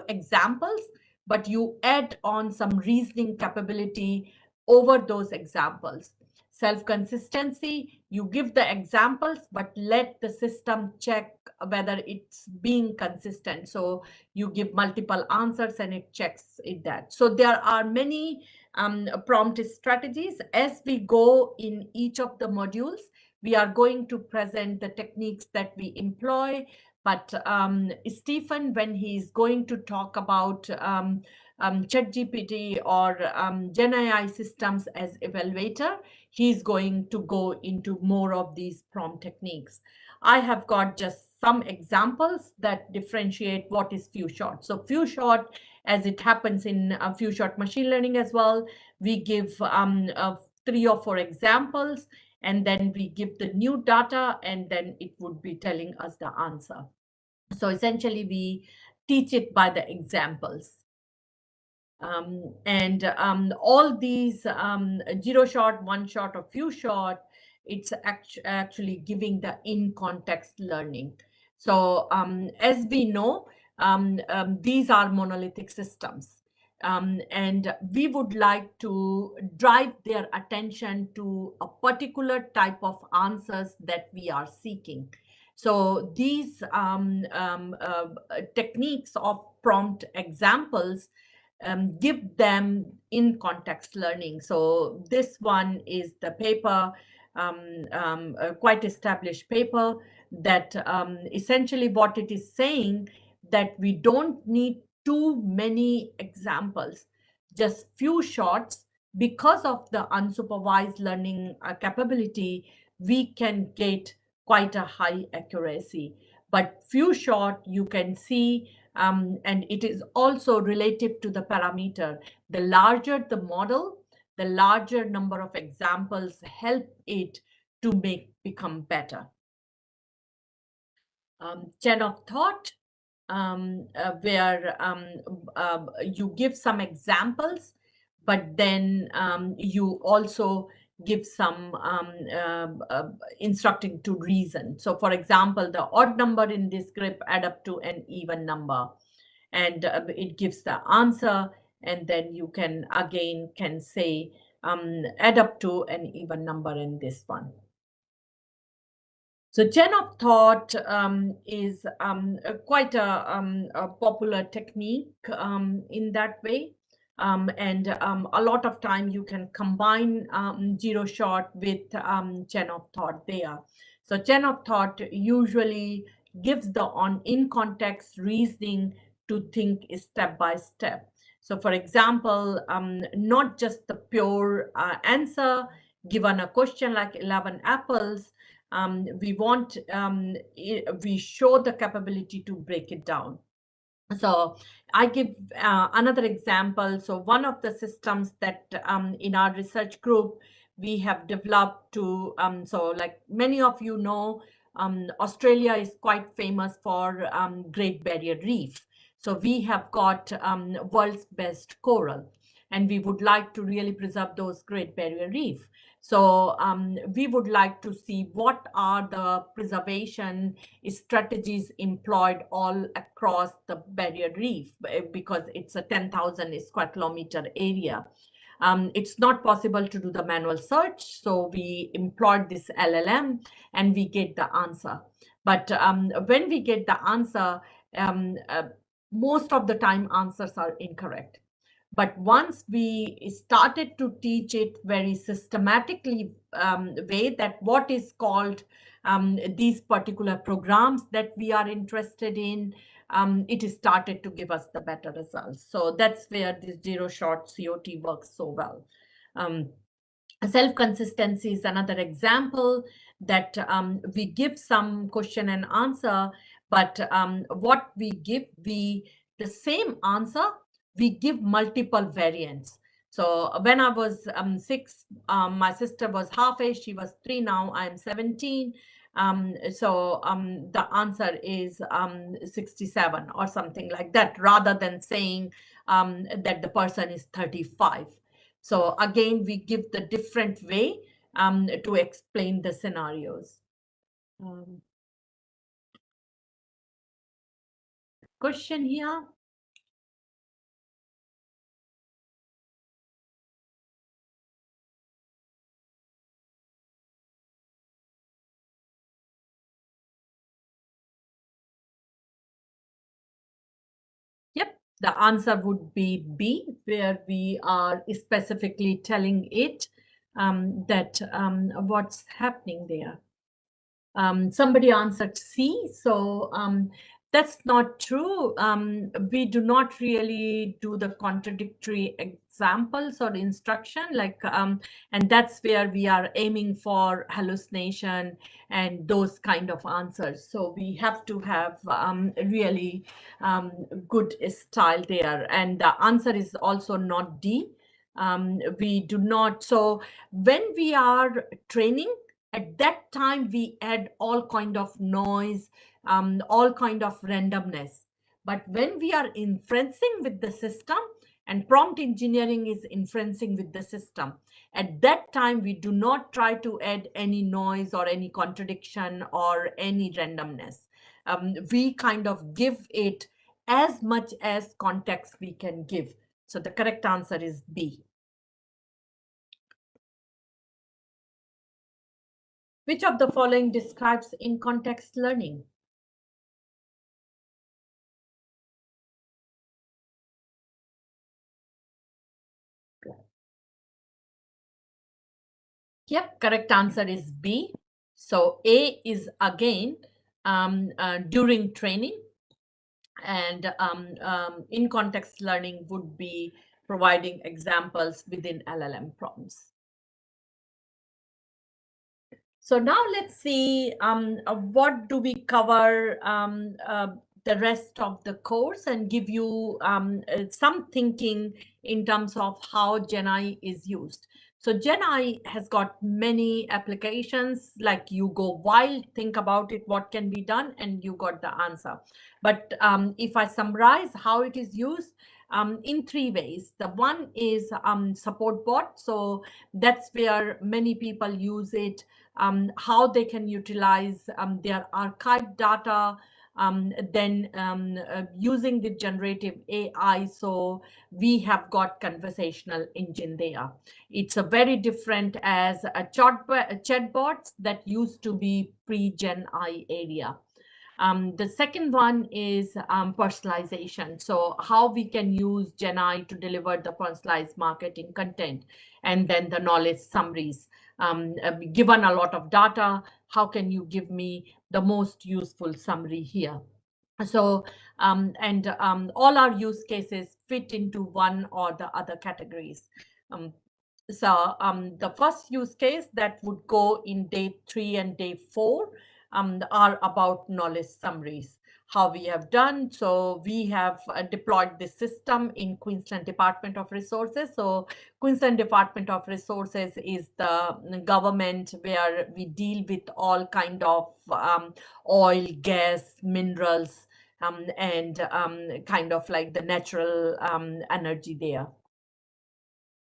examples, but you add on some reasoning capability over those examples. Self-consistency, you give the examples, but let the system check whether it's being consistent. So you give multiple answers and it checks it that. So there are many prompt strategies. As we go in each of the modules, we are going to present the techniques that we employ. But Stephen, when he's going to talk about ChatGPT or Gen AI systems as evaluator, he's going to go into more of these prompt techniques. I have got just some examples that differentiate what is few shot. So few shot, as it happens in few shot machine learning as well, we give 3 or 4 examples, and then we give the new data, and then it would be telling us the answer. So essentially, we teach it by the examples. All these 0 shot, 1 shot, or few shot, it's actually giving the in-context learning. So as we know, these are monolithic systems. And we would like to drive their attention to a particular type of answers that we are seeking. So these techniques of prompt examples give them in context learning. So this one is the paper, a quite established paper that essentially what it is saying, that we don't need too many examples, just few shots. Because of the unsupervised learning capability, we can get quite a high accuracy. But few shot, you can see, and it is also relative to the parameter. The larger the model, the larger number of examples help it to become better. Chain of thought, where you give some examples, but then you also give some instructing to reason. So for example, the odd number in this group add up to an even number, and it gives the answer, and then you can again say add up to an even number in this one. So chain of thought is quite a popular technique in that way. And a lot of time you can combine 0 shot with chain of thought there. So chain of thought usually gives the in context reasoning to think step by step. So for example, not just the pure answer given a question like 11 apples. We show the capability to break it down. So I give another example. So one of the systems that in our research group we have developed to, so like many of you know, Australia is quite famous for Great Barrier Reef. So we have got world's best coral, and we would like to really preserve those Great Barrier Reef. So we would like to see what are the preservation strategies employed all across the barrier reef, because it's a 10,000 square kilometer area. It's not possible to do the manual search, so we employed this LLM and we get the answer. But when we get the answer, most of the time answers are incorrect. But once we started to teach it very systematically way, that what is called these particular programs that we are interested in, it started to give us the better results. So that's where this 0 shot COT works so well. Self-consistency is another example that we give some question and answer, but what we give, the same answer, we give multiple variants. So when I was 6, my sister was half age, she was 3, now I'm 17. So the answer is 67 or something like that, rather than saying that the person is 35. So again, we give the different way to explain the scenarios. Question here? Yep, the answer would be B, where we are specifically telling it that what's happening there. Somebody answered C, so that's not true. We do not really do the contradictory examples or instruction, like, and that's where we are aiming for hallucination and those kind of answers. So we have to have really good style there. And the answer is also not D. We do not. So when we are training, at that time we add all kind of noise, all kind of randomness. But when we are inferencing with the system, and prompt engineering is inferencing with the system, at that time we do not try to add any noise or any contradiction or any randomness. We kind of give it as much as context we can give. So the correct answer is B. Which of the following describes in-context learning? Yep, correct answer is B. So A is again during training, and in-context learning would be providing examples within LLM prompts. So now let's see what do we cover the rest of the course, and give you some thinking in terms of how GenAI is used. So GenAI has got many applications, like you go wild, think about it, what can be done, and you got the answer. But if I summarize how it is used, in three ways. The one is support bot. So that's where many people use it, how they can utilize their archived data, then using the generative AI. So we have got conversational engine there. It's a very different as a chatbots that used to be pre-Gen I area. The second one is personalization. So how we can use Gen AI to deliver the personalized marketing content, and then the knowledge summaries. Given a lot of data, how can you give me the most useful summary here? So, all our use cases fit into one or the other categories. So the first use case that would go in day 3 and day 4 are about knowledge summaries. How we have done. So we have deployed this system in Queensland Department of Resources. So Queensland Department of Resources is the government where we deal with all kind of oil, gas, minerals, and kind of like the natural energy there.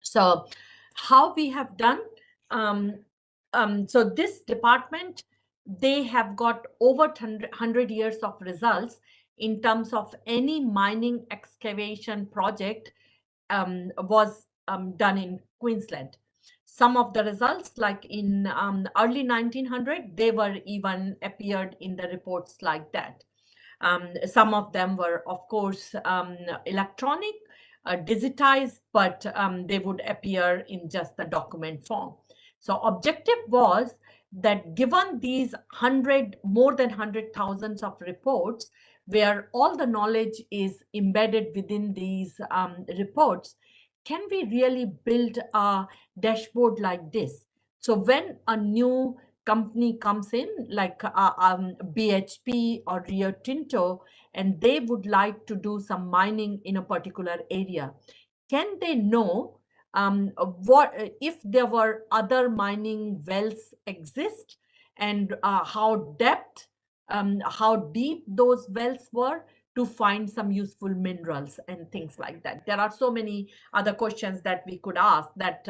So how we have done, so this department, they have got over 100 years of results in terms of any mining excavation project was done in Queensland. Some of the results, like in early 1900, they were even appeared in the reports like that. Some of them were, of course, electronic, digitized, but they would appear in just the document form. So objective was that given these more than 100,000 of reports, where all the knowledge is embedded within these reports, can we really build a dashboard like this? So when a new company comes in, like BHP or Rio Tinto, and they would like to do some mining in a particular area, can they know what if there were other mining wells exist, and how deep those wells were, to find some useful minerals and things like that. There are so many other questions that we could ask, that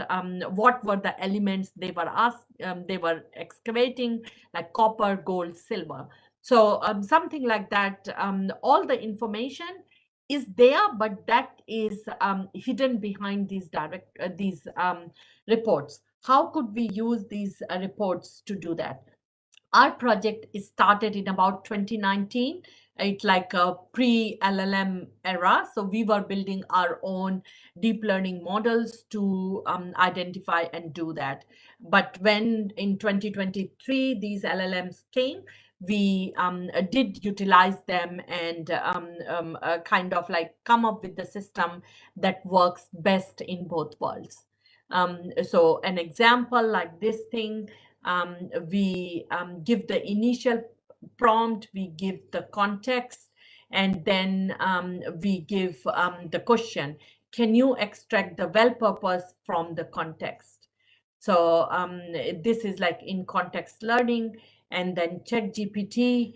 what were the elements they were excavating, like copper, gold, silver. So something like that. All the information is there, but that is hidden behind these reports. How could we use these reports to do that? Our project is started in about 2019. It's like a pre-LLM era. So we were building our own deep learning models to identify and do that. But when in 2023, these LLMs came, we did utilize them and kind of like come up with the system that works best in both worlds. So an example like this thing, we give the initial prompt, we give the context, and then we give the question, can you extract the well purpose from the context? So this is like in context learning, and then ChatGPT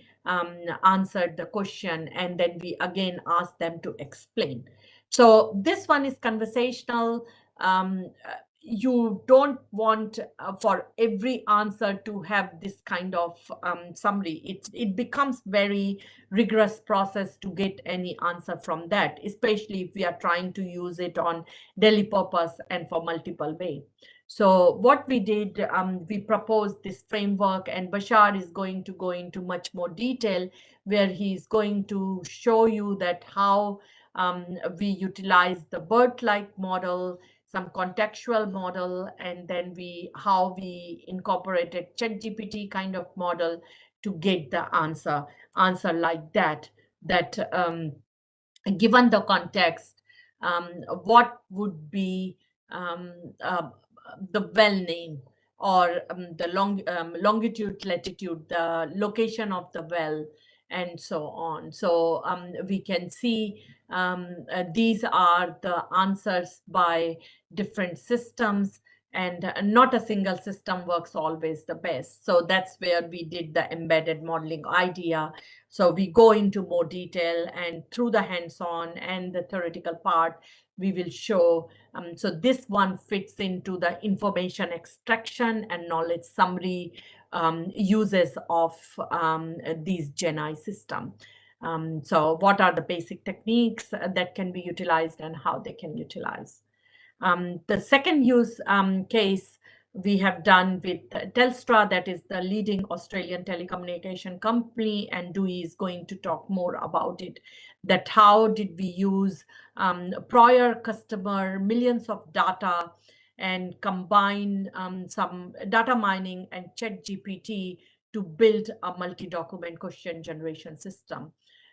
answered the question, and then we again asked them to explain. So this one is conversational. You don't want for every answer to have this kind of summary. It becomes very rigorous process to get any answer from that, especially if we are trying to use it on daily purpose and for multiple way. So what we did, we proposed this framework, and Bashar is going to go into much more detail, where he's going to show you that how we utilize the BERT-like model, some contextual model, and then how we incorporated ChatGPT kind of model to get the answer like that. Given the context, what would be the well name, or the longitude, latitude, the location of the well, and so on. So we can see these are the answers by different systems, and not a single system works always the best. So that's where we did the embedded modeling idea. So we go into more detail, and through the hands-on and the theoretical part, we will show. So this one fits into the information extraction and knowledge summary uses of these GenAI system. So what are the basic techniques that can be utilized and how they can utilize? The second use case we have done with Telstra, that is the leading Australian telecommunication company, and Dewey is going to talk more about it, that how did we use prior customer millions of data and combine some data mining and ChatGPT to build a multi-document question generation system.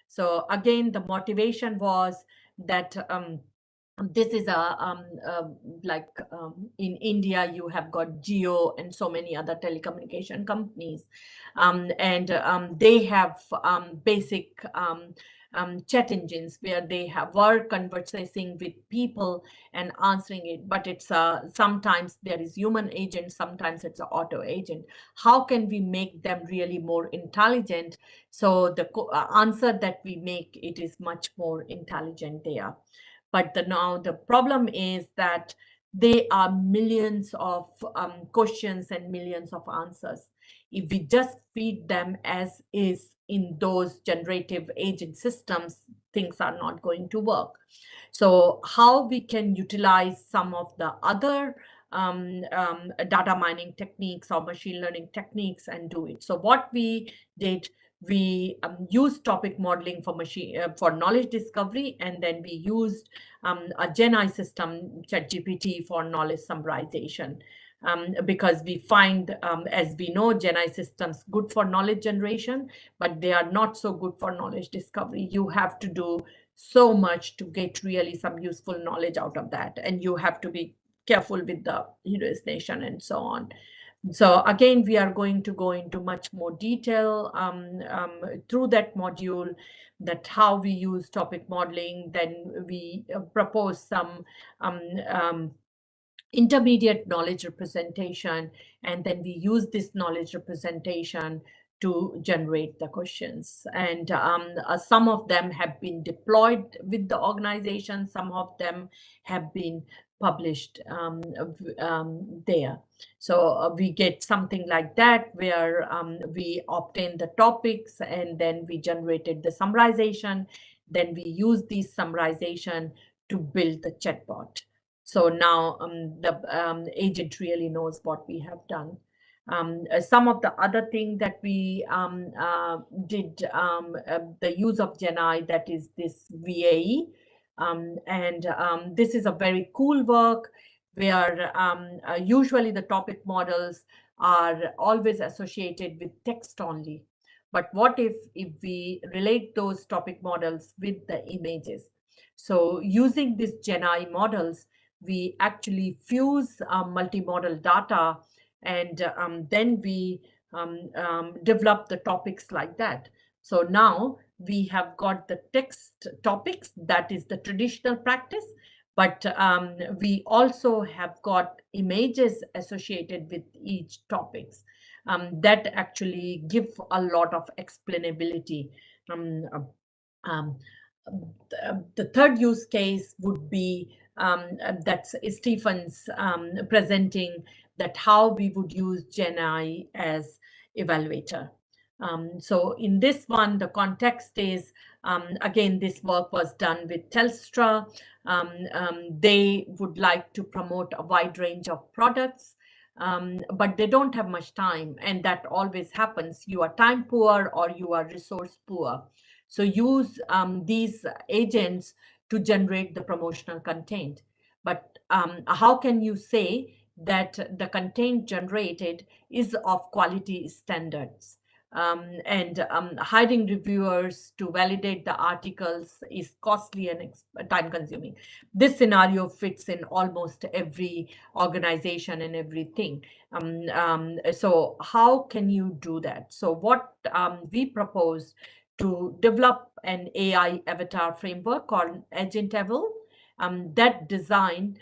So again, the motivation was that this is in India, you have got Jio and so many other telecommunication companies, and they have basic chat engines where they were conversing with people and answering it, but it's sometimes there is human agent, sometimes it's an auto agent. How can we make them really more intelligent? So the answer that we make, it is much more intelligent there. But now the problem is that there are millions of questions and millions of answers. If we just feed them as is in those generative agent systems, things are not going to work. So how we can utilize some of the other data mining techniques or machine learning techniques and do it. So what we did, we used topic modeling for knowledge discovery, and then we used a GenAI system, ChatGPT, for knowledge summarization. Because we find, as we know, GenAI systems good for knowledge generation, but they are not so good for knowledge discovery. You have to do so much to get really some useful knowledge out of that, and you have to be careful with the hallucination and so on. So again, we are going to go into much more detail through that module, that how we use topic modeling. Then we propose some intermediate knowledge representation, and then we use this knowledge representation to generate the questions. And some of them have been deployed with the organization, some of them have been published there. So we get something like that, where we obtain the topics and then we generated the summarization. Then we use these summarization to build the chatbot. So now the agent really knows what we have done. Some of the other thing that we did, the use of GenAI, that is this VAE. This is a very cool work where usually the topic models are always associated with text only. But what if we relate those topic models with the images? So using these GenAI models, we actually fuse multimodal data, and then we develop the topics like that. So now we have got the text topics, that is the traditional practice, but we also have got images associated with each topics that actually give a lot of explainability. The third use case would be that's Stephen's presenting, that how we would use GenAI as evaluator. So in this one, the context is, again, this work was done with Telstra. They would like to promote a wide range of products, but they don't have much time, and that always happens. You are time poor or you are resource poor. So use these agents to generate the promotional content. But how can you say that the content generated is of quality standards? Hiring reviewers to validate the articles is costly and time consuming. This scenario fits in almost every organization and everything. So how can you do that? So what we propose to develop an AI avatar framework called Agent Evil that designed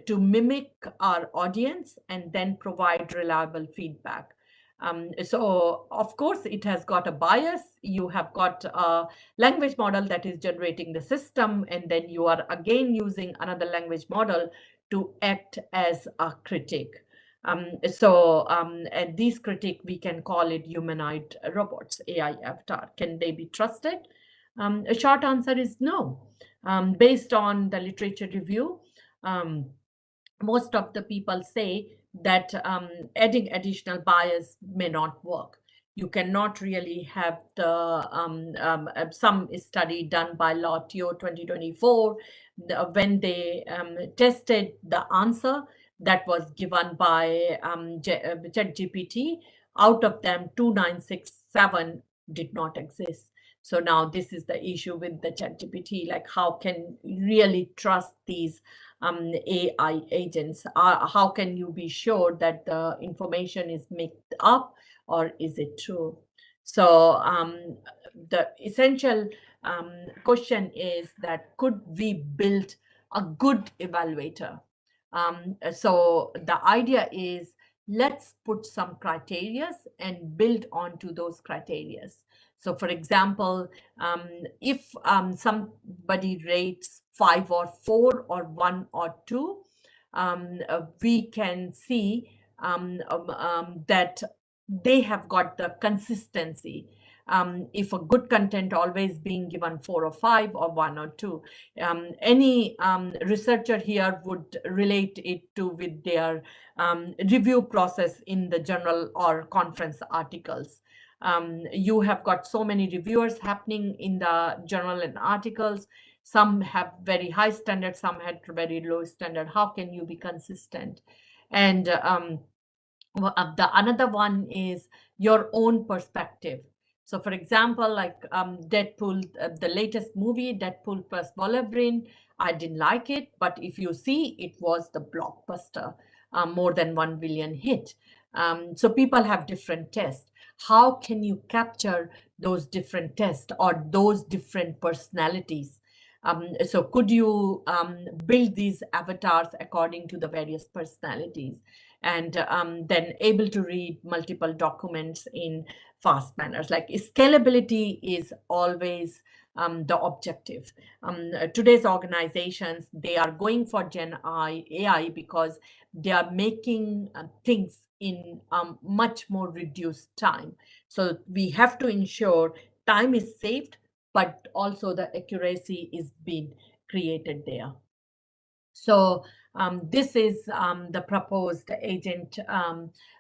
to mimic our audience and then provide reliable feedback. So of course it has got a bias. You have got a language model that is generating the system, and then you are again using another language model to act as a critic. And these critic, we can call it humanoid robots, AI avatar. Can they be trusted? A short answer is no. Based on the literature review, most of the people say that adding additional bias may not work. You cannot really have the some study done by Lotio 2024 when they tested the answer that was given by ChatGPT. Out of them, 2967 did not exist. So now this is the issue with the ChatGPT, like how can you really trust these AI agents? How can you be sure that the information is made up, or is it true? So the essential question is that could we build a good evaluator? So the idea is, let's put some criteria and build onto those criteria. So for example, if somebody rates 5 or 4 or 1 or 2, we can see that they have got the consistency. If a good content always being given 4 or 5 or 1 or 2, any researcher here would relate it to with their review process in the journal or conference articles. You have got so many reviewers happening in the journal and articles. Some have very high standards, some had very low standard. How can you be consistent? And the another one is your own perspective. So for example, like Deadpool, the latest movie, Deadpool plus Wolverine, I didn't like it, but if you see, it was the blockbuster, more than 1 billion hit. So people have different tests. How can you capture those different tests or those different personalities? So could you build these avatars according to the various personalities? and then able to read multiple documents in fast manners. Like scalability is always the objective. Today's organizations, they are going for Gen AI because they are making things in much more reduced time. So we have to ensure time is saved, but also the accuracy is being created there. So this is the proposed agent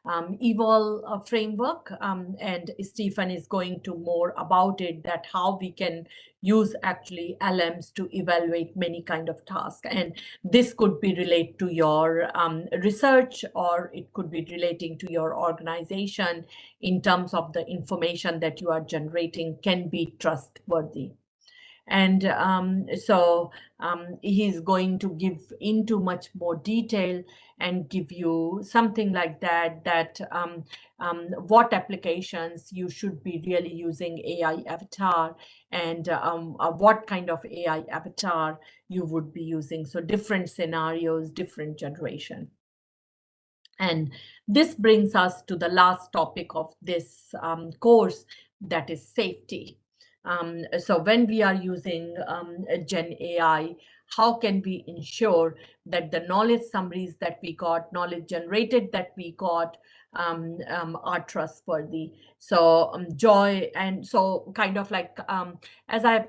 Evol framework, and Stephen is going to more about it, that how we can use actually LMs to evaluate many kind of tasks. And this could be related to your research, or it could be relating to your organization in terms of the information that you are generating can be trustworthy. And so he's going to give into much more detail and give you something like that, what applications you should be really using AI avatar, and what kind of AI avatar you would be using. So different scenarios, different generation. And this brings us to the last topic of this course, that is safety. So when we are using Gen AI, how can we ensure that the knowledge summaries that we got, knowledge generated that we got, are trustworthy? So Joy, and so kind of like, as I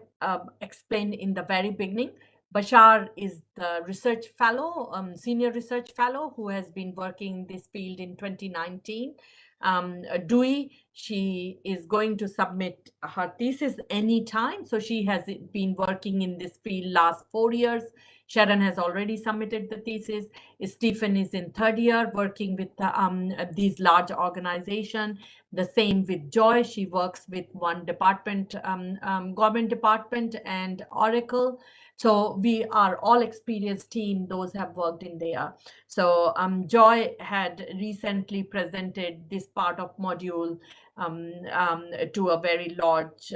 explained in the very beginning, Bashar is the research fellow, senior research fellow, who has been working in this field in 2019. Dewey, she is going to submit her thesis anytime. So she has been working in this field last 4 years. Sharon has already submitted the thesis. Stephen is in 3rd year working with these large organizations. The same with Joy. She works with one department, government department, and Oracle. So we are all experienced team, those have worked in there. So Joy had recently presented this part of module to a very large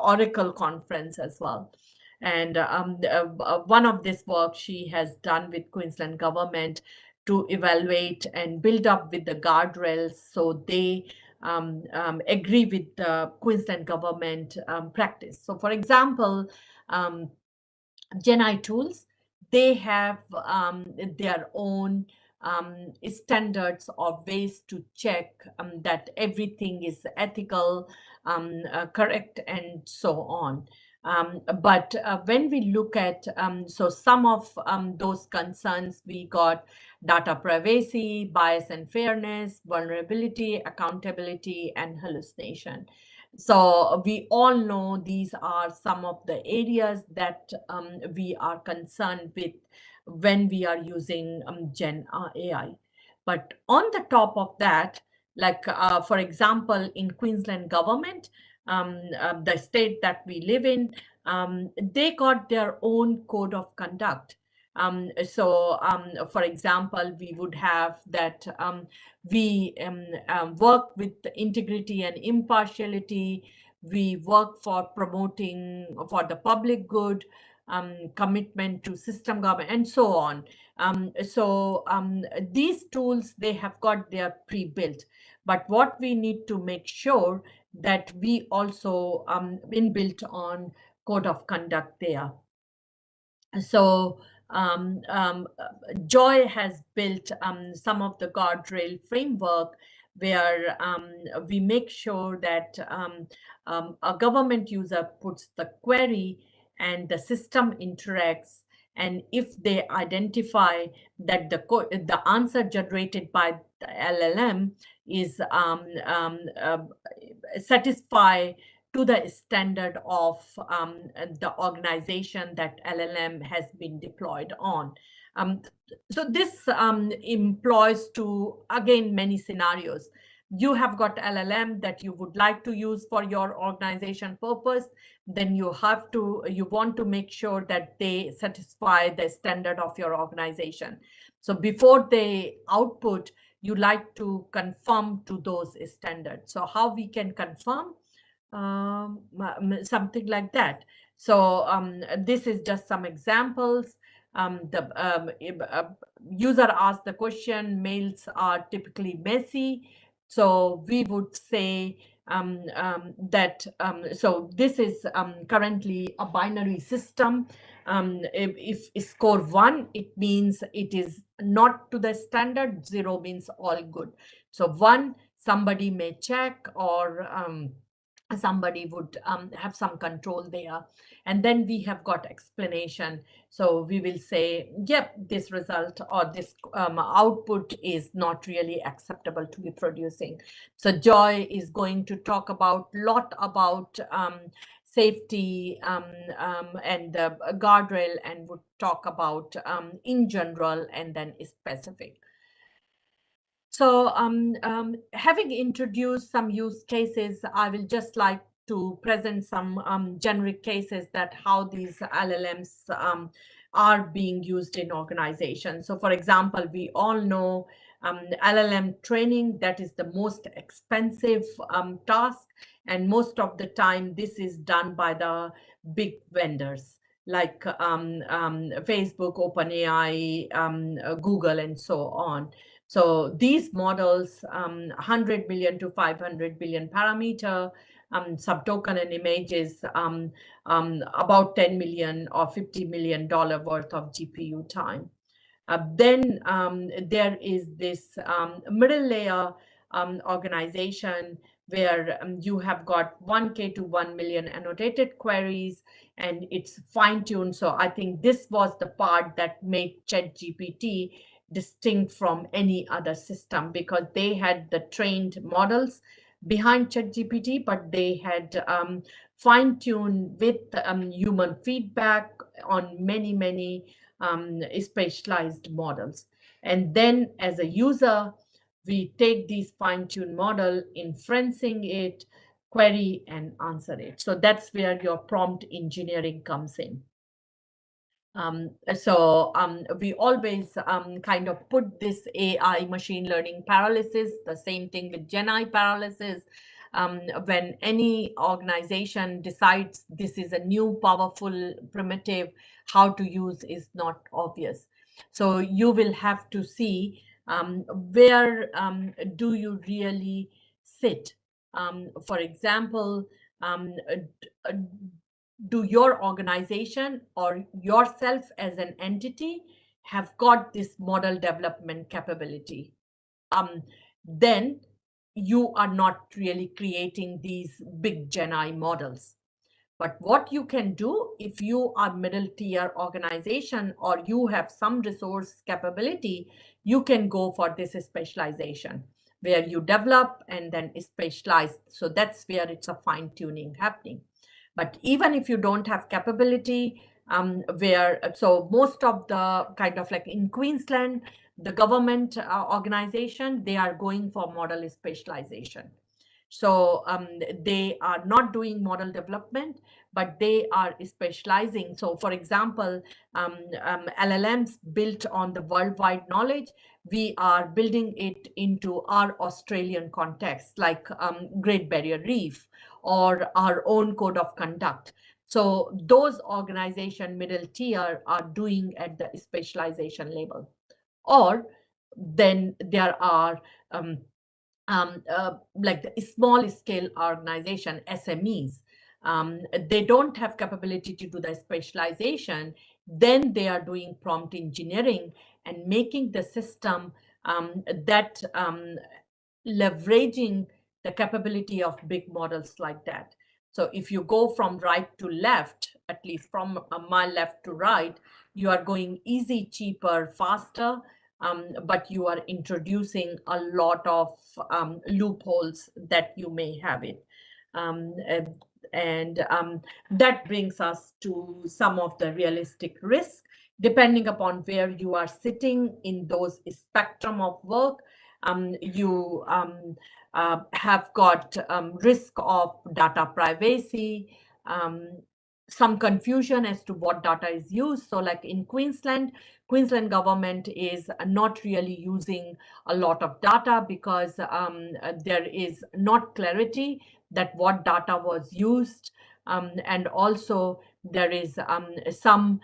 Oracle conference as well. And one of this work she has done with Queensland government to evaluate and build up with the guardrails, so they agree with the Queensland government practice. So for example, Gen AI tools, they have their own standards or ways to check that everything is ethical, correct, and so on. But when we look at, so some of those concerns, we got data privacy, bias and fairness, vulnerability, accountability, and hallucination. So we all know these are some of the areas that we are concerned with when we are using Gen AI. But on the top of that, like for example, in Queensland government, the state that we live in, they got their own code of conduct. So for example, we would have that we work with integrity and impartiality. We work for promoting for the public good, commitment to system government, and so on. So these tools, they have got their pre-built. But what we need to make sure that we also inbuilt on code of conduct there. So Joy has built some of the guardrail framework where we make sure that a government user puts the query and the system interacts, and if they identify that the answer generated by the LLM is satisfy to the standard of the organization that LLM has been deployed on. So this employs to, again, many scenarios. You have got LLM that you would like to use for your organization purpose, then you want to make sure that they satisfy the standard of your organization. So before they output, you like to confirm to those standards. So how we can confirm? Something like that. So this is just some examples. User asked the question, mails are typically messy. So we would say so this is currently a binary system. If score 1, it means it is not to the standard. 0 means all good. So 1, somebody may check, or somebody would have some control there. And then we have got explanation. So we will say, yep, this result or this output is not really acceptable to be producing. So Joy is going to talk about lot about safety and the guardrail, and would talk about in general and then specific. So having introduced some use cases, I will just like to present some generic cases that how these LLMs are being used in organizations. So for example, we all know LLM training, that is the most expensive task. And most of the time, this is done by the big vendors like Facebook, OpenAI, Google, and so on. So these models, 100 billion to 500 billion parameter, subtoken and images, about 10 million or $50 million worth of GPU time. Then there is this middle layer organization where you have got 1K to 1 million annotated queries, and it's fine-tuned. So I think this was the part that made ChatGPT distinct from any other system, because they had the trained models behind ChatGPT, but they had fine-tuned with human feedback on many specialized models. And then as a user, we take these fine-tuned model, inferencing it, query and answer it. So that's where your prompt engineering comes in. We always kind of put this AI machine learning paralysis, the same thing with GenAI paralysis. When any organization decides this is a new powerful primitive, how to use is not obvious. So you will have to see where do you really sit. For example, do your organization or yourself as an entity have got this model development capability? Then you are not really creating these big GenAI models. But what you can do if you are middle tier organization or you have some resource capability, you can go for this specialization where you develop and then specialize. So that's where it's a fine tuning happening. But even if you don't have capability, so most of the kind of like in Queensland, the government organization, they are going for model specialization. So they are not doing model development, but they are specializing. So for example, LLMs built on the worldwide knowledge, we are building it into our Australian context, like Great Barrier Reef or our own code of conduct. So those organization middle tier are doing at the specialization level. Or then there are like the small scale organization, SMEs, they don't have capability to do the specialization. Then they are doing prompt engineering and making the system that leveraging the capability of big models like that. So if you go from right to left, at least from my left to right, you are going easy, cheaper, faster, but you are introducing a lot of loopholes that you may have it. That brings us to some of the realistic risks, depending upon where you are sitting in those spectrum of work. You have got risk of data privacy, some confusion as to what data is used. So like in Queensland government is not really using a lot of data because there is not clarity that what data was used. And also there is some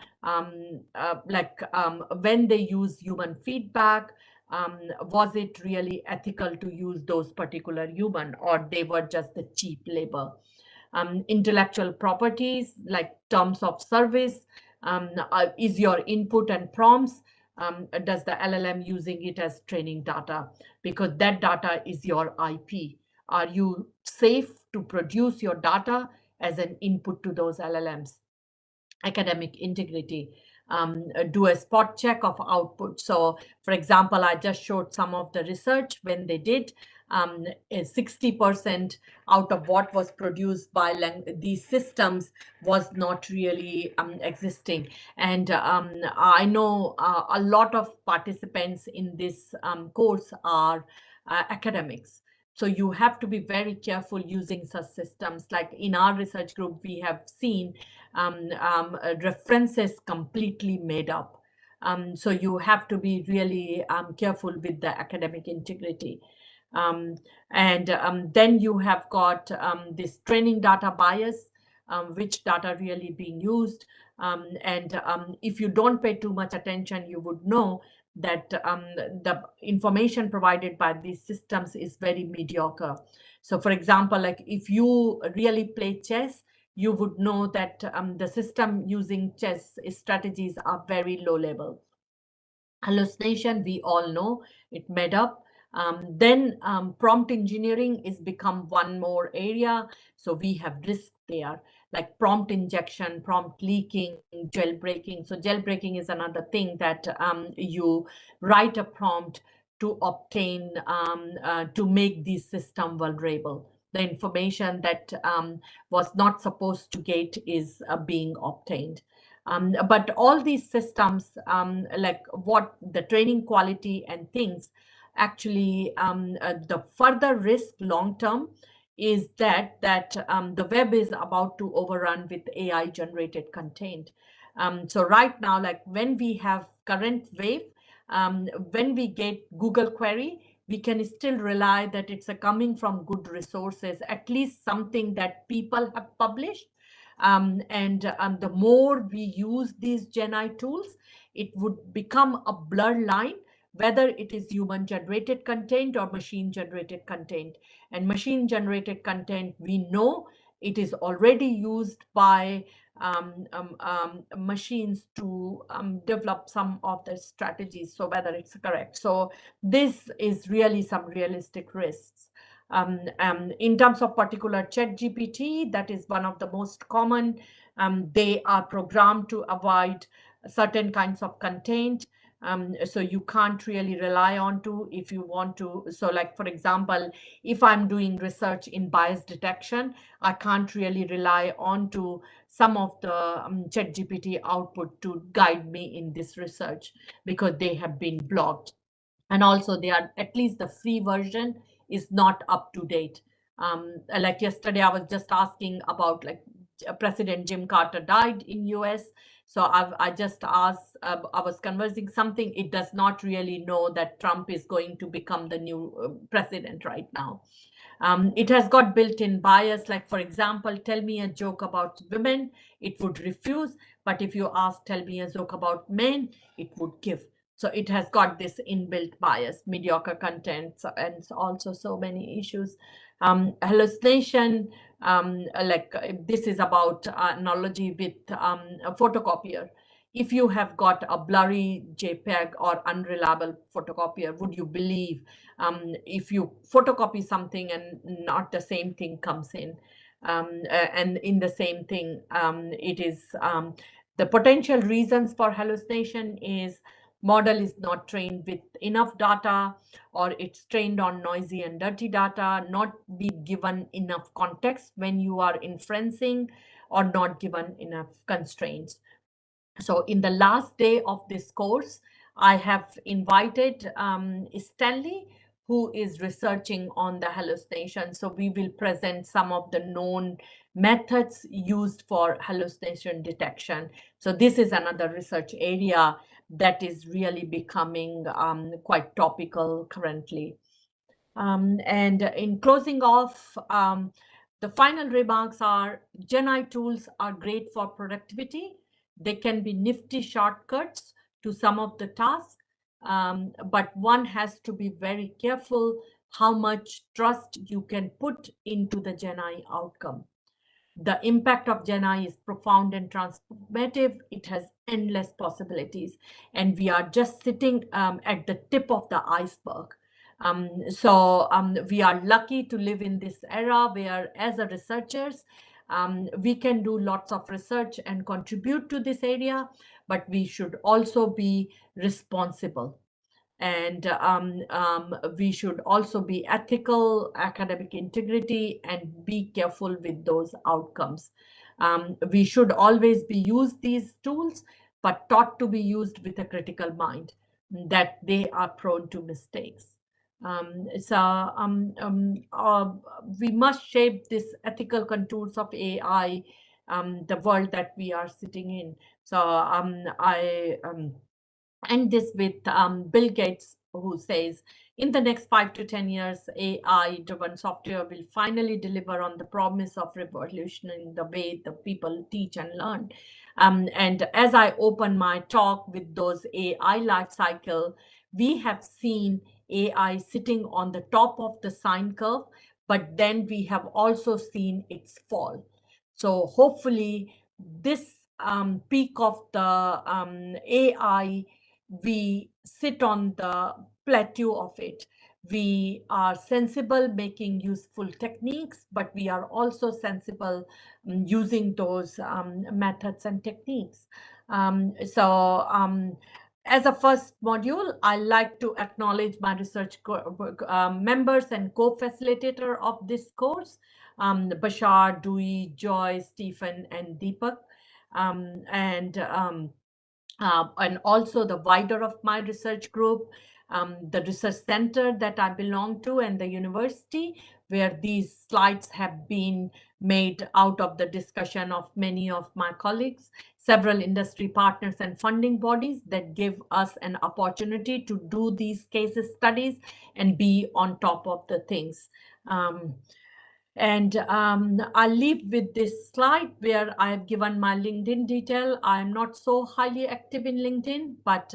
when they use human feedback, was it really ethical to use those particular human, or they were just the cheap labor? Intellectual properties like terms of service, is your input and prompts, does the LLM using it as training data? Because that data is your IP. Are you safe to produce your data as an input to those LLMs? Academic integrity, do a spot check of output. So for example, I just showed some of the research when they did 60% out of what was produced by these systems was not really existing. And I know a lot of participants in this course are academics. So you have to be very careful using such systems. Like in our research group, we have seen references completely made up. So you have to be really careful with the academic integrity. Then you have got this training data bias, which data really being used. If you don't pay too much attention, you would know that the information provided by these systems is very mediocre. So for example, like if you really play chess, you would know that the system using chess strategies are very low level. Hallucination, we all know it made up. Then prompt engineering is become one more area. So we have risk there, like prompt injection, prompt leaking, jailbreaking. So jailbreaking is another thing that you write a prompt to obtain, to make the system vulnerable. The information that was not supposed to get is being obtained. But all these systems, like what the training quality and things, actually the further risk long term is that the web is about to overrun with AI generated content. So right now, like when we have current wave, when we get Google query, we can still rely that it's coming from good resources, at least something that people have published. The more we use these Gen AI tools, it would become a blurred line, whether it is human generated content or machine generated content. And machine generated content, we know it is already used by machines to develop some of the strategies, so whether it's correct. So this is really some realistic risks. In terms of particular ChatGPT, that is one of the most common. They are programmed to avoid certain kinds of content. So you can't really rely on to if you want to. So like, for example, if I'm doing research in bias detection, I can't really rely on to some of the ChatGPT output to guide me in this research because they have been blocked. And also they are, at least the free version is not up to date. Like yesterday, I was just asking about like President Jim Carter died in US. So I just asked, I was conversing something, it does not really know that Trump is going to become the new president right now. It has got built-in bias, like for example, tell me a joke about women, it would refuse. But if you ask, tell me a joke about men, it would give. So it has got this inbuilt bias, mediocre content, and also so many issues. Hallucination, like this is about analogy with a photocopier. If you have got a blurry JPEG or unreliable photocopier, would you believe if you photocopy something and not the same thing comes in? And in the same thing, it is the potential reasons for hallucination is model is not trained with enough data, or it's trained on noisy and dirty data, not be given enough context when you are inferencing, or not given enough constraints. So in the last day of this course, I have invited Stanley, who is researching on the hallucination. So we will present some of the known methods used for hallucination detection. So this is another research area that is really becoming quite topical currently. And in closing off, The final remarks are GenAI tools are great for productivity. They can be nifty shortcuts to some of the tasks, but one has to be very careful how much trust you can put into the GenAI outcome. The impact of GenAI is profound and transformative. It has endless possibilities, and we are just sitting at the tip of the iceberg. We are lucky to live in this era where, as a researchers, we can do lots of research and contribute to this area, but we should also be responsible. And we should also be ethical, academic integrity, and be careful with those outcomes. We should always be used these tools, but taught to be used with a critical mind, that they are prone to mistakes. We must shape this ethical contours of AI, the world that we are sitting in. I end this with Bill Gates, who says, in the next 5 to 10 years, AI-driven software will finally deliver on the promise of revolutionizing the way the people teach and learn. And as I open my talk with those AI life cycle, we have seen AI sitting on the top of the sine curve, but then we have also seen its fall. So hopefully this peak of the AI, we sit on the plateau of it. We are sensible making useful techniques, but we are also sensible using those methods and techniques. As a first module, I like to acknowledge my research members and co-facilitator of this course, Bashar, Dewey, Joy, Stephen, and Deepak. And also the wider of my research group, the research center that I belong to, and the university, where these slides have been made out of the discussion of many of my colleagues, several industry partners and funding bodies that give us an opportunity to do these case studies and be on top of the things. I'll leave with this slide where I have given my LinkedIn detail. I'm not so highly active in LinkedIn, but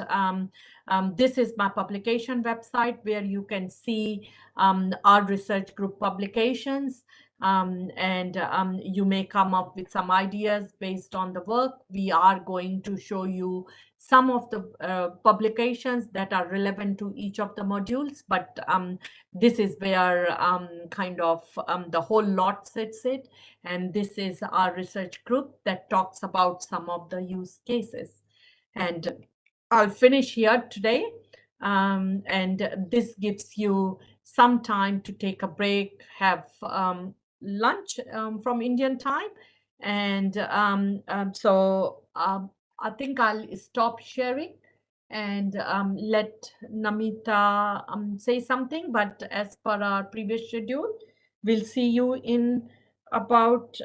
this is my publication website where you can see our research group publications. You may come up with some ideas based on the work. We are going to show you some of the publications that are relevant to each of the modules, but this is where the whole lot sits it. And this is our research group that talks about some of the use cases. And I'll finish here today. And this gives you some time to take a break, have lunch from Indian time. And I think I'll stop sharing and let Namita say something. But as per our previous schedule, we'll see you in about,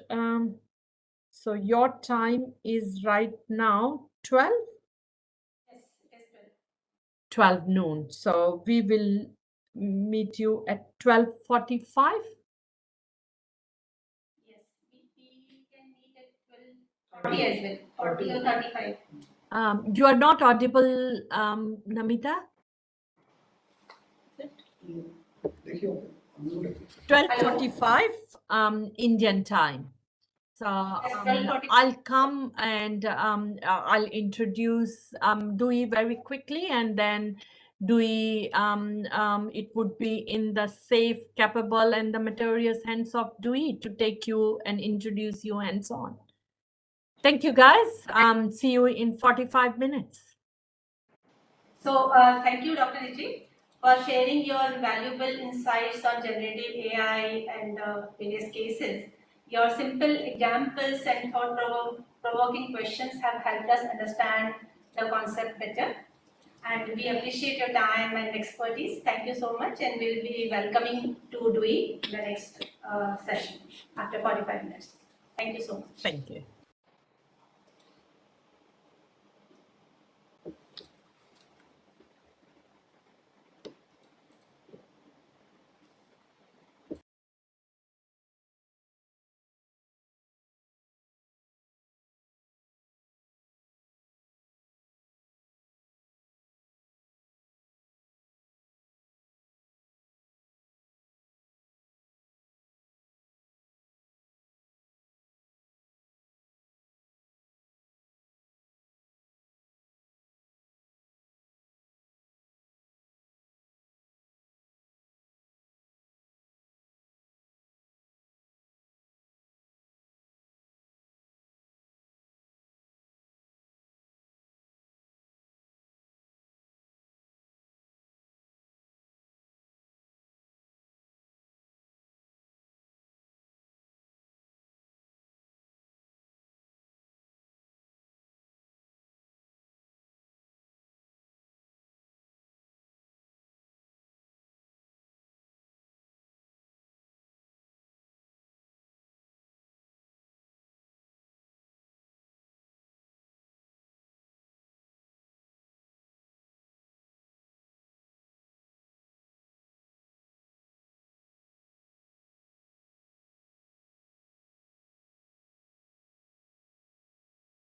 so your time is right now 12? Yes, it is 12 noon. So we will meet you at 12:45. Yes, we can meet at 12:40 as well, 40 or 35. You are not audible, Namita. 12:45 Indian time. So I'll come and I'll introduce Dewey very quickly, and then Dewey, it would be in the safe, capable, and the materials hands of Dewey to take you and introduce you hands-on. Thank you, guys. See you in 45 minutes. So thank you, Dr. Richi, for sharing your valuable insights on generative AI and various cases. Your simple examples and thought-provoking questions have helped us understand the concept better. And we appreciate your time and expertise. Thank you so much. And we'll be welcoming to Dewey in the next session after 45 minutes. Thank you so much. Thank you.